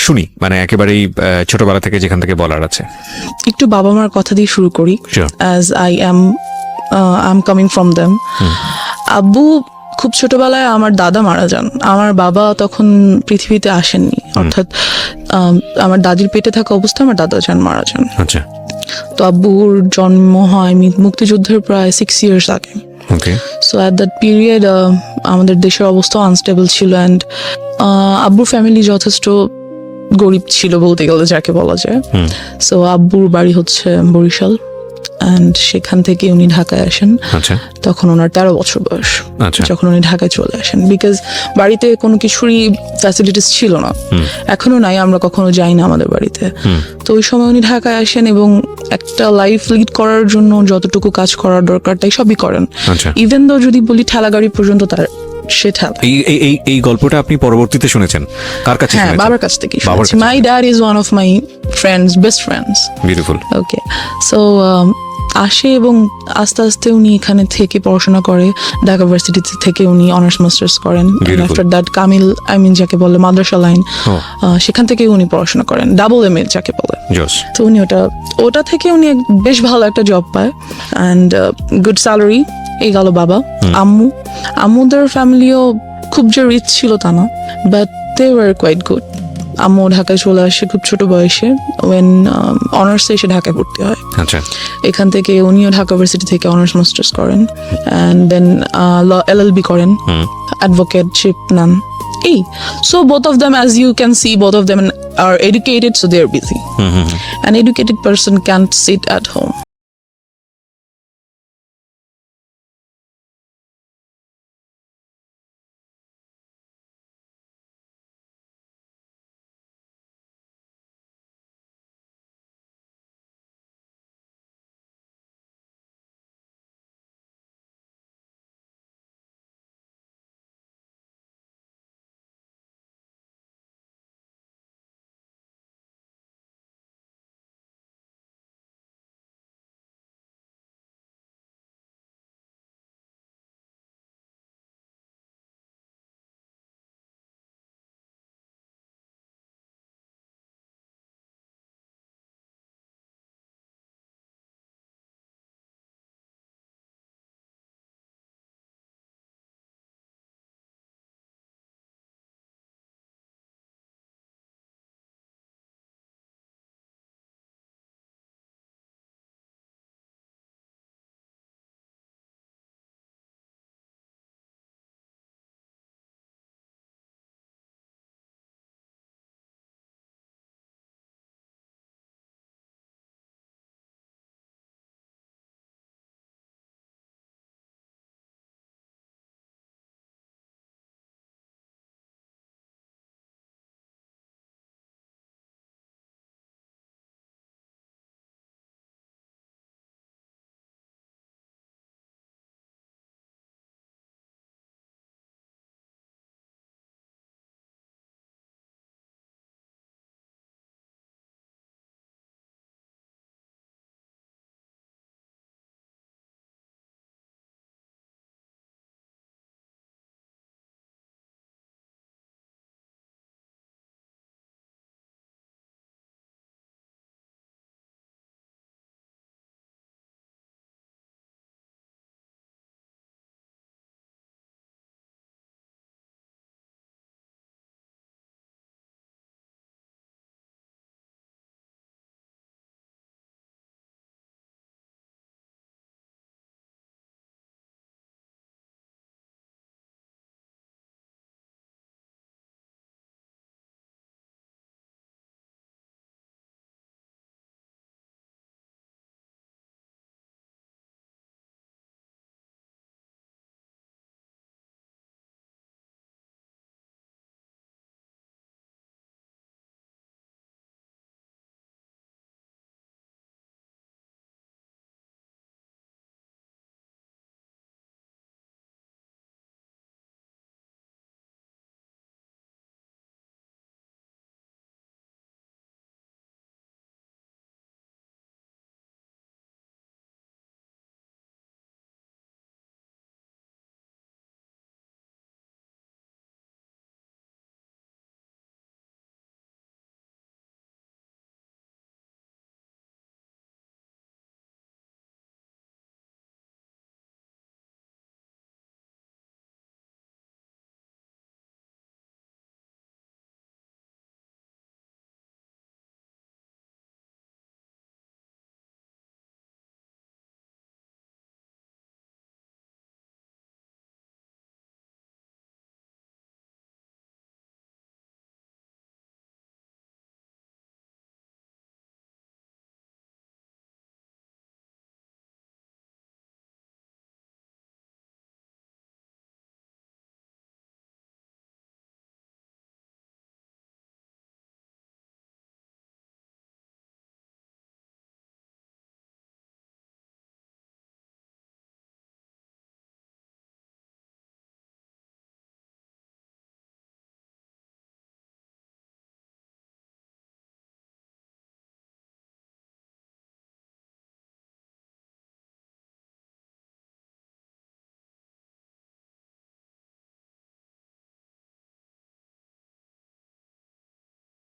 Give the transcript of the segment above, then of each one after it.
শুনি, মানে একেবারেই ছোটবেলা থেকে যেখান থেকে বলার আছে। একটু বাবা মার কথা দিয়ে শুরু করি, as I am coming from them. আব্বু খুব ছোটবেলায় আমার দাদা মারা যান। আমার বাবা তখন পৃথিবীতে আসেননি, অর্থাৎ আমার দাদির পেটে থাকা অবস্থায় আমার দাদা মারা যান। আচ্ছা। তো আব্বুর জন্ম হয় মুক্তিযুদ্ধের প্রায় 6 years আগে। সো অ্যাট দ্যাট পিরিয়ড আমাদের দেশের অবস্থা আনস্টেবল ছিল, অ্যান্ড আব্বুর ফ্যামিলি যথেষ্ট গরিব ছিল বলতে গেলে, যাকে বলা যায়। সো আব্বুর বাড়ি হচ্ছে বরিশাল, অ্যান্ড সেখান থেকে উনি ঢাকায় আসেন। তখন ওনার 13 বছর বয়স যখন উনি ঢাকায় চলে আসেন, বিকজ বাড়িতে কোনো কিছুরই ফ্যাসিলিটিস ছিল না, এখনো নাই, আমরা কখনো যাই না আমাদের বাড়িতে। তো ওই সময় উনি ঢাকায় আসেন এবং একটা লাইফ লিড করার জন্য যতটুকু কাজ করার দরকার তাই সবই করেন। ইভেন দো যদি বলি ঠেলা গাড়ি পর্যন্ত তার সেটা। এই গল্পটা আপনি পরবর্তীতে শুনেছেন কার কাছে? হ্যাঁ, বাবার কাছ থেকে শুনেছি। My dad is one of my friends, best friends. Beautiful. Okay, so আসে এবং আস্তে আস্তে উনি এখানে থেকে পড়াশোনা করে। ঢাকা ইউনিভার্সিটি থেকে উনি অনার্স মাস্টার্স করেন। আফটার দ্যাট কামিল যাকে বলে মাদ্রাসা লাইন, সেখান থেকে উনি পড়াশোনা করেন, ডাবল MA যাকে বলে। তো উনি ওটা থেকে উনি বেশ ভালো একটা জব পায়, অ্যান্ড গুড স্যালারি। এই গেল বাবা। আম্মুদের ফ্যামিলিও খুব যে রিচ ছিল তা না, but they were quite good. আম্মু ঢাকায় চলে আসে খুব ছোট বয়সে, ওয়েন অনার্সে এসে ঢাকায় ভর্তি হয়। এখান থেকে উনিও ঢাকা ইউনিভার্সিটি থেকে অনার্স মাস্টার্স করেন, অ্যান্ড দেন LLB করেন, অ্যাডভোকেটশিপ নেন। So both of them, as you can see, both of them are educated, so they are busy. An educated person can't sit at home.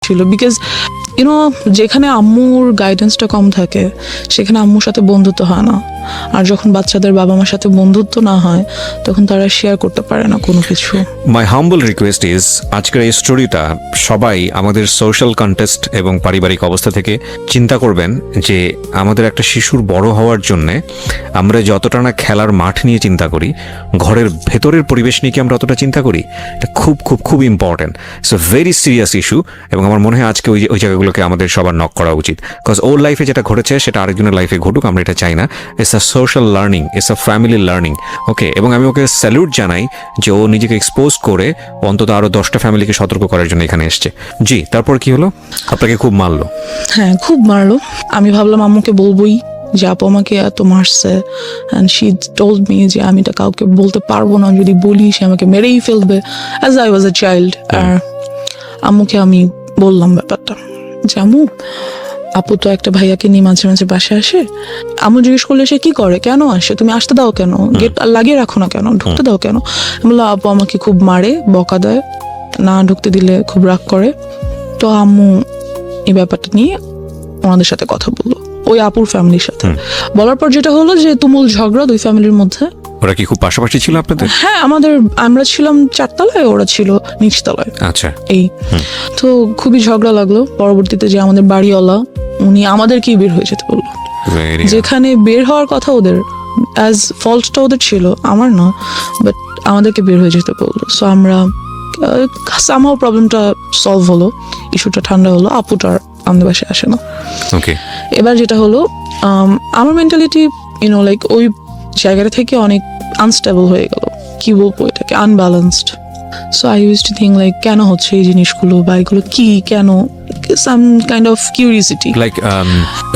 ছিল, because YONO যেখানে আম্মুর গাইডেন্সটা কম থাকে সেখানে আম্মুর সাথে বন্ধুত্ব হয় না, আর যখন বাচ্চাদের বাবা মার সাথে বন্ধুত্ব না হয় তখন তারা শেয়ার করতে পারে না কোনো কিছু। মাই হাম্বল রিকোয়েস্ট ইজ, আজকের এই স্টোরিটা সবাই আমাদের সোশ্যাল কন্টেক্সট এবং পারিবারিক অবস্থা থেকে চিন্তা করবেন যে আমাদের একটা শিশুর বড় হওয়ার জন্যে আমরা যতটা না খেলার মাঠ নিয়ে চিন্তা করি, ঘরের ভেতরের পরিবেশ নিয়ে কি আমরা অতটা চিন্তা করি? এটা খুব খুব খুব important. It's a very serious issue, এবং আমার মনে হয় আজকে ওই জায়গাগুলোকে আমাদের সবার নক করা উচিত, বিকজ ওর লাইফে যেটা ঘটেছে সেটা আরেকজনের লাইফে ঘটুক, আমরা এটা চাই না। It's a social learning, it's a family learning. Okay, এবং আমি ওকে স্যালুট জানাই যে ও নিজেকে এক্সপোজ করে অন্তত আরো 10টা ফ্যামিলিকে সতর্ক করার জন্য এখানে এসছে। জি, তারপর কি হলো? আপনাকে খুব মারলো? হ্যাঁ, খুব মারলো। আমি ভাবলাম আম্মুকে বলবোই যে আপু আমাকে এত মারছে, অ্যান্ড শি টোল্ড মি যে আমি এটা কাউকে বলতে পারবো না, যদি বলি সে আমাকে মেরেই ফেলবে, as I was a child. আর আম্মুকে আমি বললাম ব্যাপারটা যে আম্মু, আপু তো একটা ভাইয়াকে নিয়ে মাঝে মাঝে বাসায় আসে। আম্মু জিজ্ঞেস করলে সে কি করে, কেন আসে, তুমি আসতে দাও কেন, গেট লাগিয়ে রাখো না কেন, ঢুকতে দাও কেন? আমি বললাম আপু আমাকে খুব মারে, বকা দেয়, না ঢুকতে দিলে খুব রাগ করে। তো আম্মু এই ব্যাপারটা নিয়ে ওনাদের সাথে কথা বললো, ওই আপুর ফ্যামিলির সাথে। বলার পর যেটা হলো যে তুমুল ঝগড়া দুই ফ্যামিলির মধ্যে। ওরা কি খুব পাশাপাশি ছিল আপনাদের? হ্যাঁ, আমরা ছিলাম 4 তলায়, ওরা ছিল নিচতলায়। আচ্ছা। এই তো খুবই ঝগড়া লাগলো। পরবর্তীতে যে আমাদের বাড়িওয়ালা, উনি আমাদেরকেই বের হয়ে যেতে বললো, যেখানে বের হওয়ার কথা ওদের, অ্যাজ ফল্টটা ওদের ছিল, আমার না, বাট আমাদেরকে বের হয়ে যেতে বললো। সো আমরা সামহাও প্রবলেমটা সলভ হলো, ইস্যুটা ঠান্ডা হলো, আপুটা আর আমাদের বাসায় আসে না। ওকে, এবার যেটা হলো আমার মেন্টালিটি ইউনো লাইক ওই জায়গাটা থেকে অনেক আনস্টেবল হয়ে গেল, কি বলবো এটাকে, unbalanced. So I use to think like কেন হচ্ছে এই জিনিসগুলো, বা এগুলো কি, কেন, some kind of curiosity, like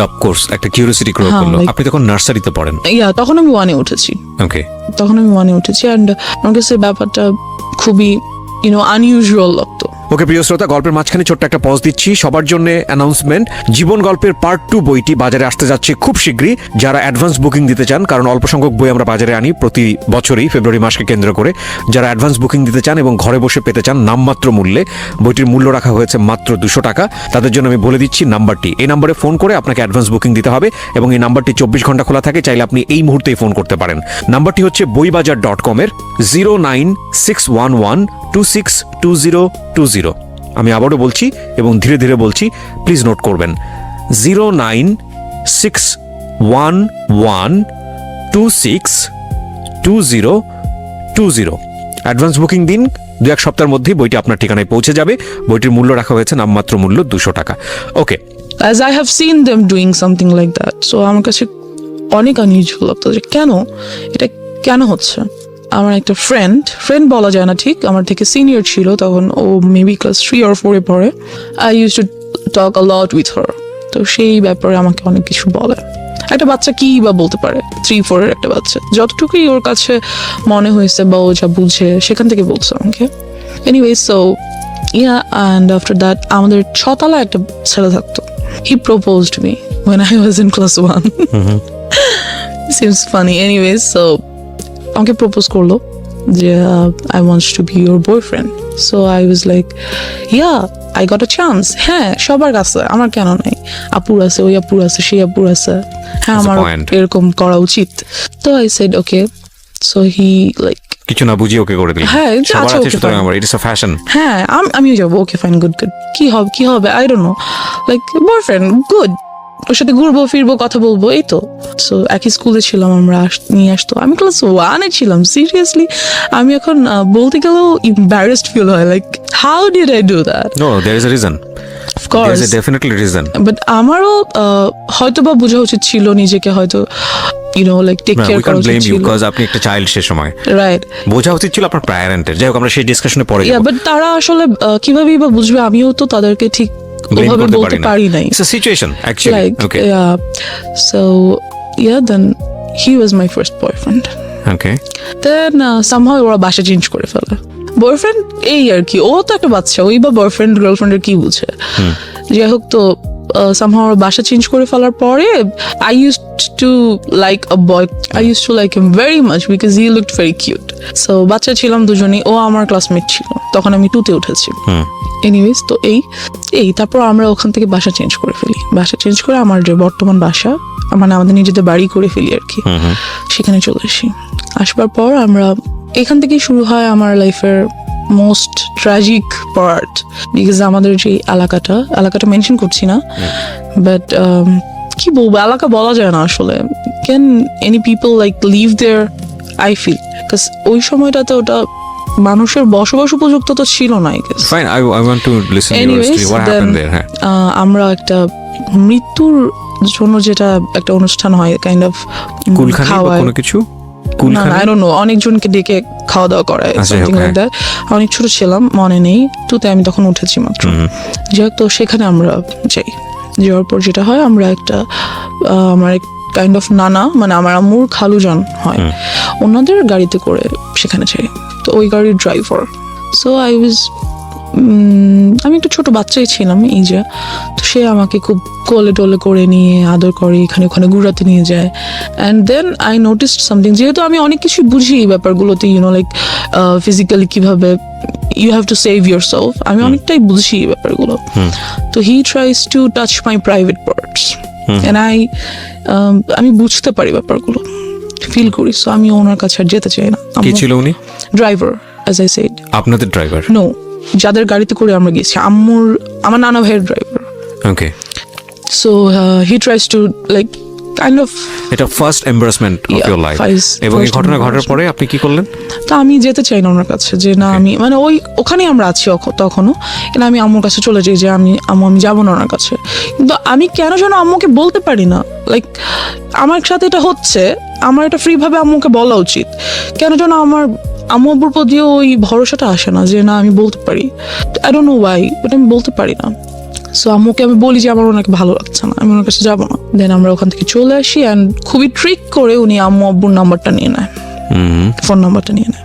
of course একটা কিউরিওসিটি গ্রো করলো। আপনি তখন নার্সারিতে পড়েন? ইয়া, তখন আমি 1-এ উঠেছি। ওকে, তখন আমি 1-এ উঠেছি, অ্যান্ড আমার কাছে ব্যাপারটা খুবই আনইউজুয়াল লাগতো। ওকে প্রিয় শ্রোতা, গল্পের মাঝখানে ছোট্ট একটা পজ দিচ্ছি সবার জন্য অ্যানাউন্সমেন্ট। জীবন গল্পের পার্ট 2 বইটি বাজারে আসতে যাচ্ছে খুব শীঘ্রই। যারা অ্যাডভান্স বুকিং দিতে চান, কারণ অল্প সংখ্যক বই আমরা বাজারে আনি প্রতি বছরই ফেব্রুয়ারি মাসকে কেন্দ্র করে, যারা অ্যাডভান্স বুকিং দিতে চান এবং ঘরে বসে পেতে চান নামমাত্র মূল্যে, বইটির মূল্য রাখা হয়েছে মাত্র 200 টাকা। তাদের জন্য আমি বলে দিচ্ছি নাম্বারটি, এই নাম্বারে ফোন করে আপনাকে অ্যাডভান্স বুকিং দিতে হবে, এবং এই নাম্বারটি 24 ঘন্টা খোলা থাকে, চাইলে আপনি এই মুহূর্তেই ফোন করতে পারেন। নাম্বারটি হচ্ছে boibajar.com-এর 09611262020। আমি আবারও বলছি এবং ধীরে ধীরে বলছি, প্লিজ নোট করবেন, 09611262020। অ্যাডভান্স বুকিং দিন, 2-1 সপ্তাহের মধ্যেই বইটি আপনার ঠিকানায় পৌঁছে যাবে। বইটির মূল্য রাখা হয়েছে নামমাত্র মূল্য 200 টাকা। ওকে, As I have seen them doing something like that, so আমার কাছে অনেক আনইউজুয়াল লাগতো যে কেন এটা কেন হচ্ছে। আমার একটা ফ্রেন্ড বলা যায় না ঠিক, আমার থেকে সিনিয়র ছিল তখন, ও মেবি ক্লাস 3 or 4-এ পড়ে। I use to talk a lot with her, তো সেই ব্যাপারে আমাকে অনেক কিছু বলে। একটা বাচ্চা কি বা বলতে পারে, 3-4-এর একটা বাচ্চা, যতটুকুই ওর কাছে মনে হয়েছে বা ও যা বুঝে সেখান থেকে বলছে আমাকে। Anyway, so yeah, and after that আমাদের 6 তলায় একটা ছেলে থাকতো। He proposed me when I was in class 1. Seems funny. Anyways, so আমাকে প্রপোজ করলো যে I want to be your boyfriend. So I was like, yeah, I got a chance. হ্যাঁ, সবার কাছে, আমার কেন নাই? আপুর আছে, ওই আপুর আছে, সেই আপুর আছে, হ্যাঁ আমার এরকম করা উচিত। তো I said okay. So he like কিছু না বুঝিয়ে ওকে করে দিল। হ্যাঁ, সবার আছে, সুতরাং আমার ইটস আ ফ্যাশন। হ্যাঁ, আমিও যাবো, ওকে ফাইন, গুড, কি হবে I don't know, like boyfriend, good, ওর সাথে ঘুরবো ফিরবো কথা বলবো, এই তো। সো একই স্কুলে ছিলাম আমরা, নিয়ে আসতো। আমি ক্লাস 1-এ ছিলাম, সিরিয়াসলি আমি এখন বলতে গেলেও এম্বারাসড ফিল হয়, like how did I do that? No, there is a reason, of course, there is a definitely reason. But আমারও হয়তো বা বোঝা উচিত ছিল নিজেকে, হয়তো লাইক টেক কেয়ার করা উচিত ছিল, বিকজ আপনি একটা চাইল্ড সে সময়, রাইট? বোঝা উচিত ছিল আপনার প্যারেন্টের। যাই হোক, আমরা সেই ডিসকাশনে পরে যাব। বাট তারা আসলে কিভাবেই বা বুঝবে, আমিও তো তাদেরকে ঠিক ওভাবে বলতে পারি নাই। It's a situation actually. Like, okay. Yeah. So yeah, then he was my first boyfriend. Okay. Then somehow ওরা বাসা চেঞ্জ করে ফেলে। বয়ফ্রেন্ড এই আর কি, ও তো একটা বাচ্চা, ওই বা বয়ফ্রেন্ড গার্লফ্রেন্ডের কি বুঝে। যাই হোক, তো সামহাও বাসা চেঞ্জ করে ফেলার পরে I use to like a boy, I use to like him very much because he looked very cute. So বাচ্চা ছিলাম দুজনেই, ও আমার ক্লাসমেট ছিল, তখন আমি 2তে উঠেছি। এনিওয়েজ, তো এই তারপর আমরা ওখান থেকে বাসা চেঞ্জ করে ফেলি। বাসা চেঞ্জ করে আমার যে বর্তমান বাসা, মানে আমাদের নিজেদের বাড়ি করে ফেলি আর কি, সেখানে চলে আসি। আসবার পর আমরা এখান থেকেই শুরু হয় আমার লাইফের মোস্ট ট্র্যাজিক পার্ট, বিকজ আমাদের যে এলাকাটা মেনশন করছি না, বাট কি বলবো, এলাকা বলা যায় না আসলে। Can any people like live there, I feel, because ওই সময়টাতে ওটা মানুষের বসবাস উপযুক্ত তো ছিল না। Fine, I want to listen your story, what happened there. হ্যাঁ, আমরা একটা মৃত্যুর জন্য যেটা একটা অনুষ্ঠান হয়, কাইন্ড অফ কুলখানি বা কোনো কিছু, না আই ডোন্ট নো, অনেকজনকে ডেকে খাওয়া দাওয়া করায়, সামথিং লাইক দ্যাট। অনেক ছোট ছিলাম, মনে নেই, 2তে আমি তখন উঠেছি মাত্র। যাই, তো সেখানে আমরা যাই। যাওয়ার পর যেটা হয়, আমরা একটা আমার কাইন্ড অফ নানা, মানে আমার আম্মুর খালুজান হয়, ওনাদের গাড়িতে করে সেখানে যাই। তো ওই গাড়ির ড্রাইভার, সো আই ওয়াজ, আমি একটু ছোট বাচ্চাই ছিলাম এই যে, তো সে আমাকে খুব কোলে টোলে করে নিয়ে আদর করে এখানে ওখানে ঘুরাতে নিয়ে যায়। And then I noticed something, যেহেতু আমি অনেক কিছু বুঝি এই ব্যাপারগুলোতে, ইউনো লাইক ফিজিক্যালি কিভাবে you have to save yourself, আমি অনেকটাই বুঝি এই ব্যাপারগুলো। তো he tries to touch my private parts, and আমি বুঝতে পারি ব্যাপারগুলো, ফিল করি। সো আমি ওনার কাছে আর যেতে চাই না। কি ছিল উনি? Driver, as I said. আপনাদের ড্রাইভার? নো, যাদের গাড়িতে করে আমরা গেছি, আমার নানা ভাইয়ের driver. Okay. So he tries to like kind of, এটা first embarrassment of your life. এবং এই ঘটনা ঘটার পরে আপনি কি করলেন? তা আমি যেতে চাই না ওনার কাছে, যে না আমি, মানে ওখানেই আমরা আছি তখনও, কিন্তু আমি আম্মুর কাছে চলে যাই, যে আমি যাবো না ওনার কাছে। কিন্তু আমি কেন যেন আম্মুকে বলতে পারি না, লাইক আমার সাথে এটা হচ্ছে, আমার এটা ফ্রি ভাবে আম্মুকে বলা উচিত, কেন যেন আমার আম্মু আব্বুর প্রতিও ওই ভরসাটা আসে না, যে না আমি বলতে পারি। I don't no Y, but আমি বলতে পারি না। সো আম্মুকে আমি বলি যে আমার ওনাকে ভালো লাগছে না, আমি ওনার কাছে যাবো না। দেন আমরা ওখান থেকে চলে আসি, অ্যান্ড খুবই ট্রিক করে উনি আম্মু আব্বুর নাম্বারটা নিয়ে নেয়, ফোন নাম্বারটা নিয়ে নেয়,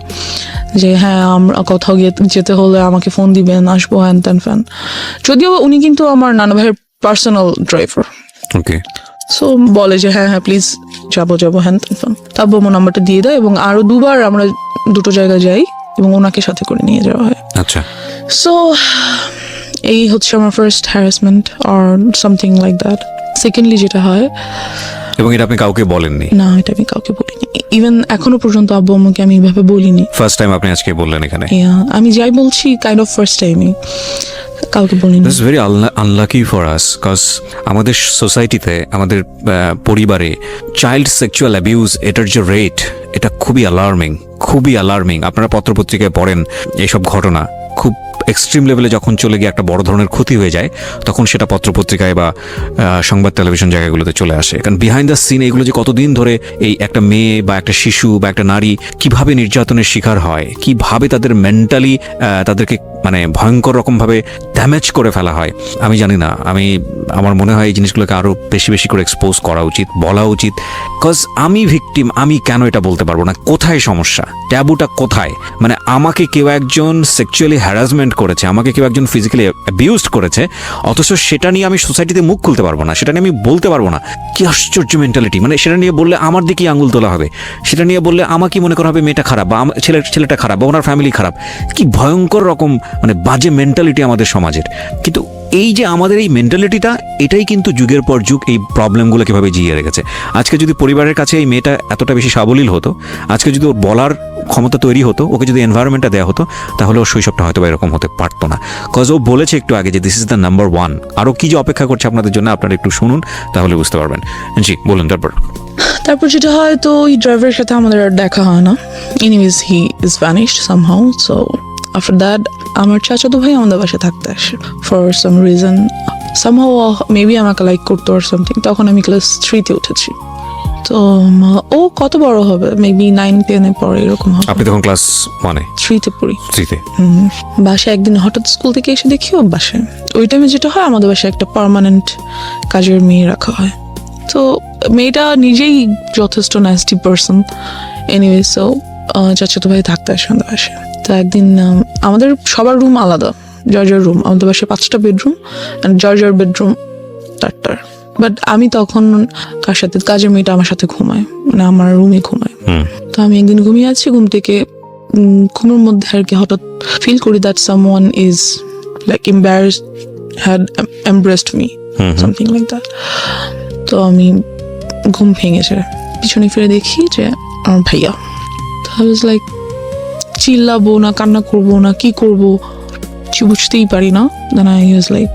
যে হ্যাঁ আমরা কোথাও যেতে হলে আমাকে ফোন দিবেন, আসবো, হ্যান ত্যান ফ্যান। যদিও উনি কিন্তু আমার নানা ভাইয়ের পার্সোনাল ড্রাইভার। ওকে। সো বলে যে হ্যাঁ প্লিজ যাবো হ্যান ত্যান ফ্যান। তারপর আমার নাম্বারটা দিয়ে দেয়, এবং আরো 2বার আমরা 2টো জায়গায় যাই, এবং ওনাকে সাথে করে নিয়ে যাওয়া হয়। আচ্ছা। সো এই হচ্ছে আমার first harassment or something like that. Secondly যেটা হয়, এবং এটা আপনি কাউকে বলেননি? না, এটা আমি কাউকে বলিনি, ইভেন এখনো পর্যন্ত আব্বু আম্মুকে আমি এইভাবে বলিনি। ফার্স্ট টাইম আপনি আজকে বললেন এখানে? আমি যাই বলছি কাইন্ড অফ ফার্স্ট টাইমই, কাউকে বলিনি। This is very unlucky for us, cause আমাদের সোসাইটিতে, আমাদের পরিবারে চাইল্ড সেক্সুয়াল অ্যাবিউজ, এটার যে রেট, এটা খুবই অ্যালার্মিং। আপনারা পত্রপত্রিকায় পড়েন এইসব ঘটনা, খুব এক্সট্রিম লেভেলে যখন চলে গিয়ে একটা বড় ধরনের ক্ষতি হয়ে যায়, তখন সেটা পত্রপত্রিকায় বা সংবাদ টেলিভিশন জায়গাগুলোতে চলে আসে। কারণ বিহাইন্ড দ্য সিন এগুলো যে কতদিন ধরে এই একটা মেয়ে বা একটা শিশু বা একটা নারী কিভাবে নির্যাতনের শিকার হয়, কিভাবে তাদের মেন্টালি তাদেরকে মানে ভয়ঙ্কর রকমভাবে ড্যামেজ করে ফেলা হয়, আমি জানি না। আমার মনে হয় এই জিনিসগুলোকে আরও বেশি করে এক্সপোজ করা উচিত, বলা উচিত। কজ আমি ভিকটিম, আমি কেন এটা বলতে পারবো না? কোথায় সমস্যা? ট্যাবুটা কোথায়? মানে আমাকে কেউ একজন সেক্সুয়ালি হ্যারাসমেন্ট করেছে, আমাকে কেউ একজন ফিজিক্যালি অ্যাবিউজড করেছে, অথচ সেটা নিয়ে আমি সোসাইটিতে মুখ খুলতে পারবো না, সেটা নিয়ে আমি বলতে পারবো না। কি আশ্চর্য মেন্টালিটি! মানে সেটা নিয়ে বললে আমার দিকেই আঙুল তোলা হবে, সেটা নিয়ে বললে আমাকে মনে করা হবে মেয়েটা খারাপ, বা ছেলেটা খারাপ, বা ওনার ফ্যামিলি খারাপ। কি ভয়ঙ্কর রকম মানে বাজে মেন্টালিটি আমাদের সমাজের। কিন্তু এই যে আমাদের এই মেন্টালিটিটা, এটাই কিন্তু যুগের পর যুগ এই প্রবলেমগুলো কিভাবে জিয়ে রেখেছে। আজকে যদি পরিবারের কাছে এই মেয়েটা এতটা বেশি সাবলীল হতো, আজকে যদি ওর বলার ক্ষমতা তৈরি হতো, ওকে যদি এনভায়রনমেন্টটা দেওয়া হতো, তাহলে ওর শৈশবটা হয়তো এরকম হতে পারতো না। কজ ও বলেছে একটু আগে যে দিস ইজ দ্য নাম্বার 1। আরও কি যে অপেক্ষা করছে আপনাদের জন্য, আপনারা একটু শুনুন, তাহলে বুঝতে পারবেন। জি বলুন। তারপর যেটা হয়, তো ওই ড্রাইভারের সাথে আমাদের আর দেখা হয় না। Anyways he is vanished somehow. So after that আমার চাচাতো ভাই আমাদের বাসায় থাকতে আসে for some reason. Somehow maybe আমাকে লাইক করতো আর সামথিং। তখন আমি ক্লাস 3তে উঠেছি। তো ও কত বড় হবে, মেবি 9-10 পরে এরকম হবে। আপনি তখন ক্লাস 3তে পড়ি। 3তে বাসায় একদিন হঠাৎ স্কুল থেকে এসে দেখি ও বাসায়। ওই টাইমে যেটা হয়, আমাদের বাসায় একটা পার্মানেন্ট কাজের মেয়ে রাখা হয়। তো মেয়েটা নিজেই যথেষ্ট ন্যাস্টি পার্সন। এনিওয়ে, সো চাচাতো ভাই থাকতে আসে আমাদের বাসায়। তো একদিন আমাদের সবার রুম আলাদা, জর্জার রুম। আমাদের বাসায় 5টা বেডরুম, অ্যান্ড জর্জার বেডরুম 7-8টার। বাট আমি তখন কার সাথে, কাজের মেয়েটা আমার সাথে ঘুমায়, মানে আমার রুমে ঘুমায়। তো আমি একদিন ঘুমিয়ে আছি, ঘুম থেকে ঘুমের মধ্যে আর কি হঠাৎ ফিল করি that someone is like embarrassed, had embraced me, something like that. তো আমি ঘুম ভেঙেছে, পিছনে ফিরে দেখি যে আমার ভাইয়া। তো আই ওয়াজ লাইক, চিল্লাবো না কান্না করবো না কি করবো কিছু বুঝতেই পারি না। দেন আই ওয়াজ লাইক,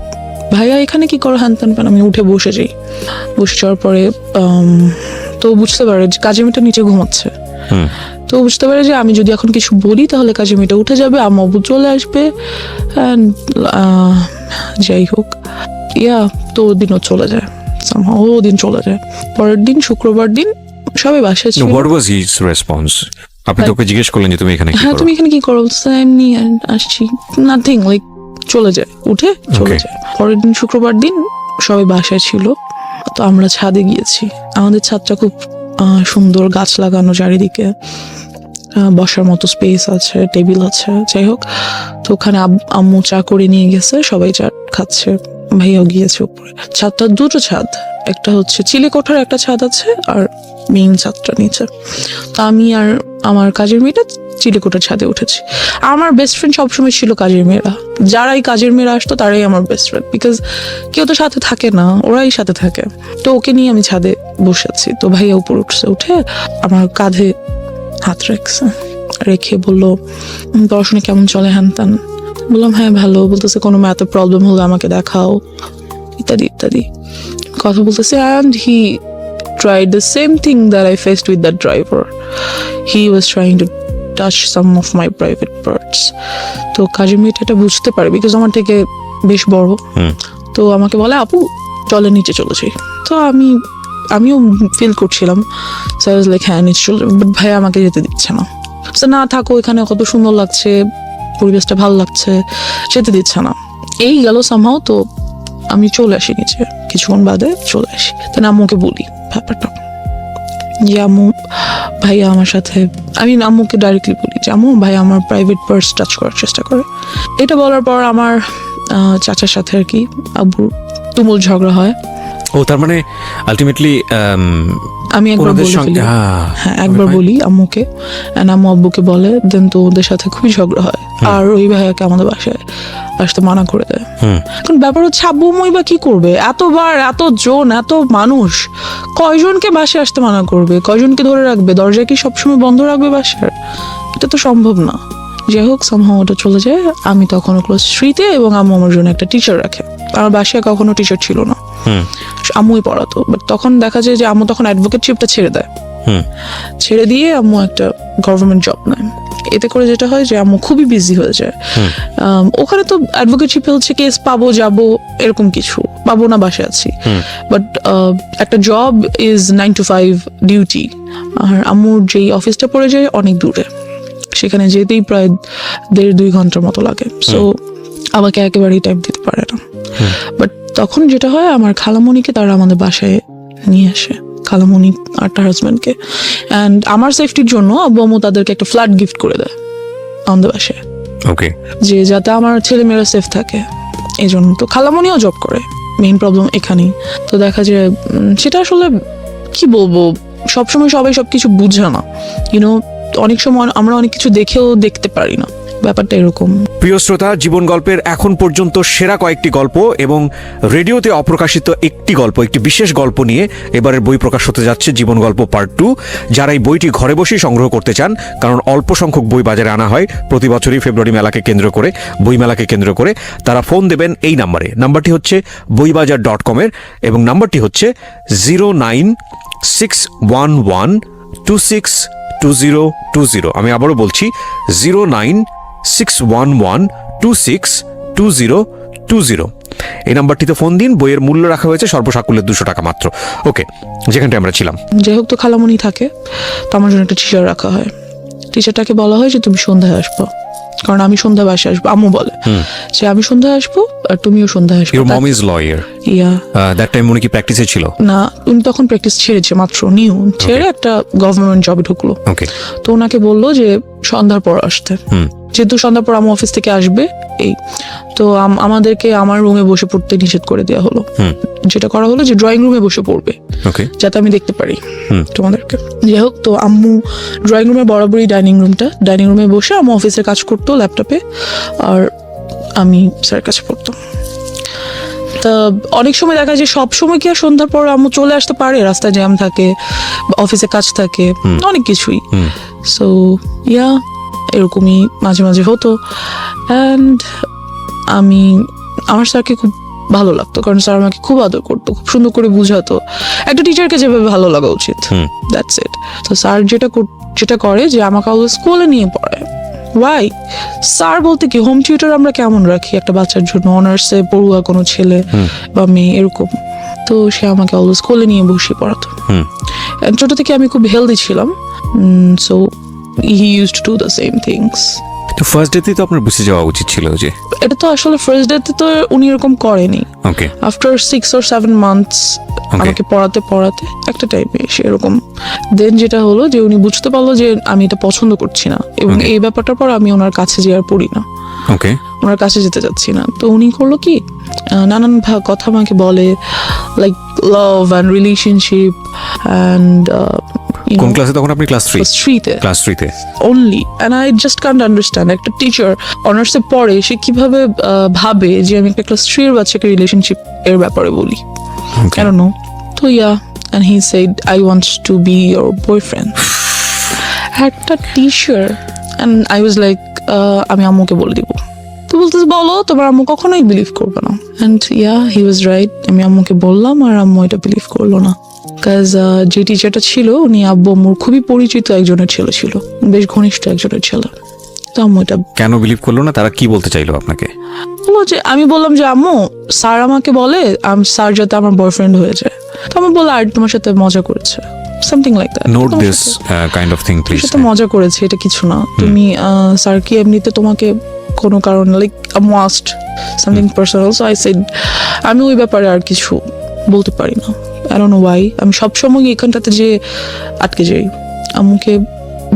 ভাইয়া এখানে কি করো, হ্যান ত্যান। আমি উঠে বসে যাই, বসে যাওয়ার পরে তো বুঝতে পারে যে কাজের মেয়েটা নিচে ঘুমাচ্ছে। তো বুঝতে পারে যে আমি যদি এখন কিছু বলি তাহলে কাজের মেয়েটা উঠে যাবে, আম্মু আব্বু চলে আসবে। যাই হোক, তো দিনও চলে যায়, ও দিন চলে যায়। পরের দিন শুক্রবার দিন সবাই বাসায় ছিল। What was his response? আপনি তোকে জিজ্ঞেস করলেন যে তুমি এখানে কি হ্যাঁ করো? তুমি এখানে কি করো? এমনি আসছি, নাথিং, লাইক চলে যায়, উঠে চলে যায়। পরের দিন শুক্রবার দিন সবাই বাসায় ছিল, তো আমরা ছাদে গিয়েছি। আমাদের ছাদটা খুব সুন্দর, গাছ লাগানো চারিদিকে, বসার মতো স্পেস আছে, টেবিল আছে। যাই হোক, তো ওখানে আম্মু চা করে নিয়ে গেছে, সবাই চা খাচ্ছে, ভাইয়াও গিয়েছে উপরে। ছাদটা দুটো ছাদ, একটা হচ্ছে চিলে কোঠার একটা ছাদ আছে আর মেইন ছাদটা নিচে। তো আমি আর আমার কাজের মেয়েটা চিলেকোঠার ছাদে উঠেছি। আমার বেস্ট ফ্রেন্ড সবসময় ছিল কাজের মেয়েরা, যারাই কাজের মেয়েরা আসতো তারাই আমার বেস্ট ফ্রেন্ড, বিকজ কেউ তো সাথে থাকে না, ওরাই সাথে থাকে। তো ওকে নিয়ে আমি ছাদে বসে আছি, তো ভাইয়া উপর উঠছে, উঠে আমার কাঁধে হাত রেখে বললো, পড়াশোনা কেমন চলে, হ্যান ত্যান। বললাম হ্যাঁ ভালো। বলতেছে কোনো ম্যাথে প্রবলেম হলে আমাকে দেখাও, ইত্যাদি ইত্যাদি কথা বলতেছে। And he tried the same thing that I faced with that driver. He was trying to touch some of my private parts. তো কাজের মেয়েটা এটা বুঝতে পারে, বিকজ আমার থেকে বেশ বড়। তো আমাকে বলে, আপু চলে নিচে চলে যাই। তো আমিও ফিল করছিলাম, সো আই ওয়াজ লাইক হ্যাঁ নিচে চলে, বাট ভাই আমাকে যেতে দিচ্ছে না। তো না থাকো, এখানে কত সুন্দর লাগছে, পরিবেশটা ভালো লাগছে, যেতে দিচ্ছে না। এই গেল সামহাও। তো আমি চলে আসি নিচে, কিছুক্ষণ বাদে চলে আসি। তাই আম্মুকে বলি ব্যাপারটা, যে আম্মু ভাইয়া আমার সাথে, আমি আম্মুকে ডাইরেক্টলি বলি যে আম্মু ভাই আমার প্রাইভেট পার্স টাচ করার চেষ্টা করে। এটা বলার পর আমার চাচার সাথে আর কি আব্বুর তুমুল ঝগড়া হয়। ও তার মানে আলটিমেটলি আমি একবার বলে ফেলি, হ্যাঁ একবার বলি আম্মুকে, আম্মু আব্বুকে বলে, দেন তো ওদের সাথে খুবই ঝগড়া হয়। আর ওই ভাইয়াকে আমাদের বাসায় আসতে মানা করে দেয়। এখন ব্যাপার হচ্ছে আব্বু আম্মুই বা কি করবে, এতবার এতজন এত মানুষ, কয়জনকে বাসায় আসতে মানা করবে, কয়জনকে ধরে রাখবে, দরজা কি সবসময় বন্ধ রাখবে বাসার? এটা তো সম্ভব না। যাই হোক সামহাও ওটা চলে যায়। আমি তখন ক্লাস 3-তে, এবং আম্মু আমার জন্য একটা টিচার রাখে। আমার বাসায় কখনো টিচার ছিল না, আম্মুই পড়াতো। বাট তখন দেখা যায় যে আম্মু তখন অ্যাডভোকেটশিপটা ছেড়ে দেয়, ছেড়ে দিয়ে আম্মু একটা গভর্নমেন্ট জব নেয়। এতে করে যেটা হয় যে আম্মু খুবই বিজি হয়ে যায়। ওখানে তো অ্যাডভোকেটশিপে হচ্ছে কেস পাবো যাবো এরকম কিছু, পাবো না বাসায় আছি। বাট একটা জব ইজ 9 to 5 ডিউটি। আর আম্মুর যেই অফিসটা পড়ে যায় অনেক দূরে, সেখানে যেতেই প্রায় 1.5-2 ঘন্টার মতো লাগে। সো আমাকে একেবারেই টাইম দিতে পারে না। বাট তখন যেটা হয়, আমার খালামণিকে তারা আমাদের বাসায় নিয়ে আসে, খালামণি আর তার হাজব্যান্ডকে। অ্যান্ড আমার সেফটির জন্য আব্বু আম্মু তাদেরকে একটা ফ্ল্যাট গিফট করে দেয় আমাদের বাসায়, ওকে, যে যাতে আমার ছেলে মেয়েরা সেফ থাকে এই জন্য। তো খালামণিও জব করে, মেইন প্রবলেম এখানেই। তো দেখা যায় সেটা আসলে কি বলবো, সবসময় সবাই সবকিছু বুঝে না, ইউনো, অনেক সময় আমরা অনেক কিছু দেখেও দেখতে পারি না, ব্যাপারটা এরকম। প্রিয় শ্রোতা, জীবন গল্পের এখন পর্যন্ত সেরা কয়েকটি গল্প এবং রেডিওতে অপ্রকাশিত একটি গল্প, একটি বিশেষ গল্প নিয়ে এবারের বই প্রকাশ হতে যাচ্ছে জীবন গল্প পার্ট 2। যারা এই বইটি ঘরে বসেই সংগ্রহ করতে চান, কারণ অল্প সংখ্যক বই বাজারে আনা হয় প্রতি বছরই ফেব্রুয়ারি মেলাকে কেন্দ্র করে, বই মেলাকে কেন্দ্র করে, তারা ফোন দেবেন এই নাম্বারে। নাম্বারটি হচ্ছে boibajar.com-এর এবং নাম্বারটি হচ্ছে 09611262020। আমি আবারও বলছি 09611262020। এই নাম্বারটিতে ফোন দিন। বইয়ের মূল্য রাখা হয়েছে সর্বসাকুল্যে 200 টাকা মাত্র। ওকে, যেখানটা আমরা ছিলাম। যাই হোক, তো খালামণি থাকে, তো আমার জন্য একটা টিচার রাখা হয়। টিচারটাকে বলা হয় যে তুমি সন্ধ্যায় আসবো, কারণ আমি সন্ধ্যা বাসায় আসবো। আম্মু বলে যে আমি সন্ধ্যায় আসবো আর তুমিও সন্ধ্যায় আসবো। Your mom is lawyer. Yeah. That time উনি কি প্র্যাকটিসে ছিল? না, উনি তখন প্র্যাকটিস ছেড়েছে, মাত্র নিউ ছেড়ে একটা গভর্নমেন্ট জবে ঢুকলো। ওকে, তো ওনাকে বললো যে সন্ধ্যার পর আসতে, যেহেতু সন্ধ্যার পর আম্মু অফিস থেকে আসবে। এই তো আমাদেরকে আমার রুমে বসে পড়তে নিষেধ করে দেওয়া হলো। যেটা করা হলো যে ড্রয়িং রুমে বসে পড়বে, ওকে, যাতে আমি দেখতে পারি তোমাদেরকে। যাই হোক, তো আম্মু ড্রয়িং রুমে বরাবরই ডাইনিং রুমে বসে আম্মু অফিসের কাজ করতো ল্যাপটপে, আর আমি স্যারের কাছে পড়তাম। তা অনেক সময় দেখা যায় সব সময় কি আর সন্ধ্যার পর আম্মু চলে আসতে পারে, রাস্তায় জ্যাম থাকে, অফিসে কাজ থাকে, অনেক কিছুই। সো ইয়া, এরকমই মাঝে মাঝে হতো। অ্যান্ড আমার স্যারকে খুব ভালো লাগতো, কারণ স্যার আমাকে খুব আদর করতো, খুব সুন্দর করে বুঝাতো, একটা টিচারকে যেভাবে ভালো লাগা উচিত, দ্যাটস ইট। তো স্যার যেটা করে যে আমাকে অলওয়েজ স্কুলে নিয়ে পড়ায়। ওয়াই? স্যার বলতে কি, হোম টিউটর আমরা কেমন রাখি একটা বাচ্চার জন্য, অনার্সে পড়ুয়া কোনো ছেলে বা মেয়ে এরকম, তো সে আমাকে অলওয়েজ স্কুলে নিয়ে বসে পড়াতো। ছোট থেকে আমি খুব হেলদি ছিলাম, so he used to do the same things. তো ফার্স্ট ডেতেই তো আপনার বুঝে যাওয়া উচিত ছিল যে এটা তো আসলে ফার্স্ট ডেতে তো উনি এরকম করেনি। ওকে, আফটার 6 or 7 months আমাকে পড়াতে একটা টাইমে এসে এরকম দেন যেটা হলো যে উনি বুঝতে পারলো যে আমি এটা পছন্দ করছি না, এবং এই ব্যাপারটার পর আমি ওনার কাছে যে আর পড়ি না, ওকে, ওনার কাছে যেতে যাচ্ছি না। তো উনি করলো কি, নানান কথা আমাকে বলে, like love and relationship and কোন ক্লাসে তখন আপনি? Class 3 class 3 only, and I just can't understand একটা টিচার অনার্সে পড়ে সে কিভাবে ভাবে যে আমি একটা ক্লাস 3 এর বাচ্চাকে রিলেশনশিপ এর ব্যাপারে বলি। I don't know. তো and he said I want to be your boyfriend. একটা teacher, and I was like আমি আম্মুকে বলে দিব। তো বলতেছে বলো, তোমার আম্মু কখনোই বিলিভ করবে না। and he was right, আমি আম্মুকে বললাম আর আম্মু এটা বিলিভ করলো না। কাজ যে টিচারটা ছিল উনি আব্বু আম্মুর খুবই পরিচিত একজনের ছেলে ছিল, বেশ ঘনিষ্ঠ একজনের ছেলে। তো আম্মু এটা কেন বিলিভ করলো না? তারা কি বলতে চাইলো আপনাকে? বললো যে, আমি বললাম যে আম্মু স্যার আমাকে বলে স্যার যাতে আমার বয়ফ্রেন্ড হয়ে যায়। তো আমি বললাম আর তোমার সাথে মজা করেছে, something like that. Note this kind of thing please. সাথে মজা করেছে, এটা কিছু না। তুমি স্যার কি এমনিতে তোমাকে কোনো কারণে লাইক আম্মু asked something personal, so I said আমি ওই ব্যাপারে আর কিছু বলতে পারি না। I don't know why, আমি সবসময় এখানটাতে যে আটকে যাই, আম্মুকে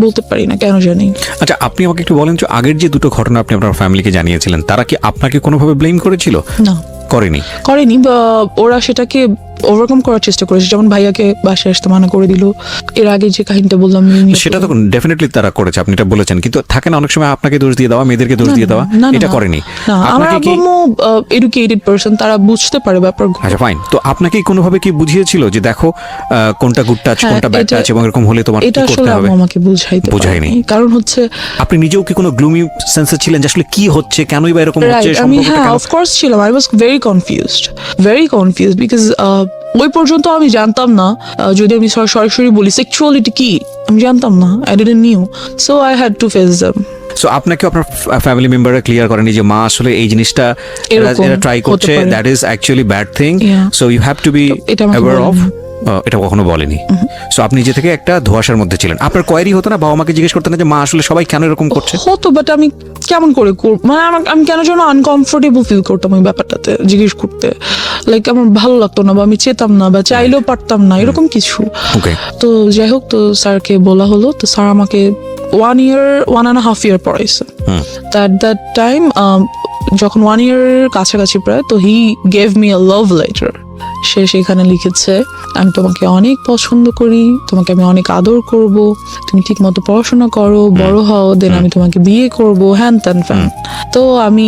বলতে পারি না কেন জানি। আচ্ছা, আপনি আমাকে একটু বলেন যে আগের যে দুটো ঘটনা আপনি আপনার ফ্যামিলিকে জানিয়েছিলেন, তারা কি আপনাকে কোনোভাবে ব্লেম করেছিল? না, করেনি, বা ওরা সেটাকে ওভারকাম করার চেষ্টা করেছে। যেমন ভাইয়াকে বাসায় আসতে মানা করে দিল, এর আগে যে কাহিনীটা বললাম সেটা তো ডেফিনেটলি তারা করেছে, আপনি এটা বলেছেন, কিন্তু থাকে না অনেক সময় আপনাকে দোষ দিয়ে দেওয়া, মেয়েদেরকে দোষ দিয়ে দেওয়া, এটা করেনি। আমার আম্মু এডুকেটেড পারসন, তারা বুঝতে পারে ব্যাপার। আচ্ছা ফাইন, তো আপনাকে কোনোভাবে কি বুঝিয়েছিল যে দেখো কোনটা গুড টাচ কোনটা ব্যাড টাচ, এবং এরকম হলে তোমার কি করতে হবে? এটা আমাকে বুঝাইনি, কারণ হচ্ছে আপনি নিজেও কি কোনো গ্লুমি সেন্সে ছিলেন যে আসলে কি হচ্ছে, কেনই বা এরকম হচ্ছে? আমি অফ কোর্স ছিলাম, I was very confused because ওই পর্যন্ত আমি জানতাম না, যদি আমি সরাসরি বলি সেক্সুয়ালিটি কি আমি জানতাম না, I didn't new, so I had to face them. So আপনাকে আপনার ফ্যামিলি মেম্বাররা ক্লিয়ার করেনি যে মা আসলে এই জিনিসটা এরা ট্রাই করছে, that is actually bad thing, so you have to be aware of? এটা কখনো বলেনি। সো আপনি নিজে থেকে একটা ধোঁয়াশার মধ্যে ছিলেন, আপনার কোয়ারি হতো না, বাবা মাকে জিজ্ঞেস করতেন না যে মা আসলে সবাই কেন এরকম করছে? হতো, বাট আমি কেমন করে মানে আমি কেন যেন আনকমফোর্টেবল ফিল করতাম ওই ব্যাপারটাতে জিজ্ঞেস করতে, লাইক আমার ভালো লাগতো না, বা আমি চেতাম না, বা চাইলেও পারতাম না, এরকম কিছু। তো যাই হোক, তো স্যারকে বলা হলো, তো স্যার আমাকে 1.5 year পড়াইছে। দ্যাট টাইম যখন 1 year কাছাকাছি প্রায়, তো he gave me a love letter. সে সেখানে লিখেছে, আমি তোমাকে অনেক পছন্দ করি, তোমাকে আমি অনেক আদর করব, তুমি ঠিক মতো পড়াশোনা করো, বড় হও, দেন আমি তোমাকে বিয়ে করব, হ্যান ত্যান ফ্যান। তো আমি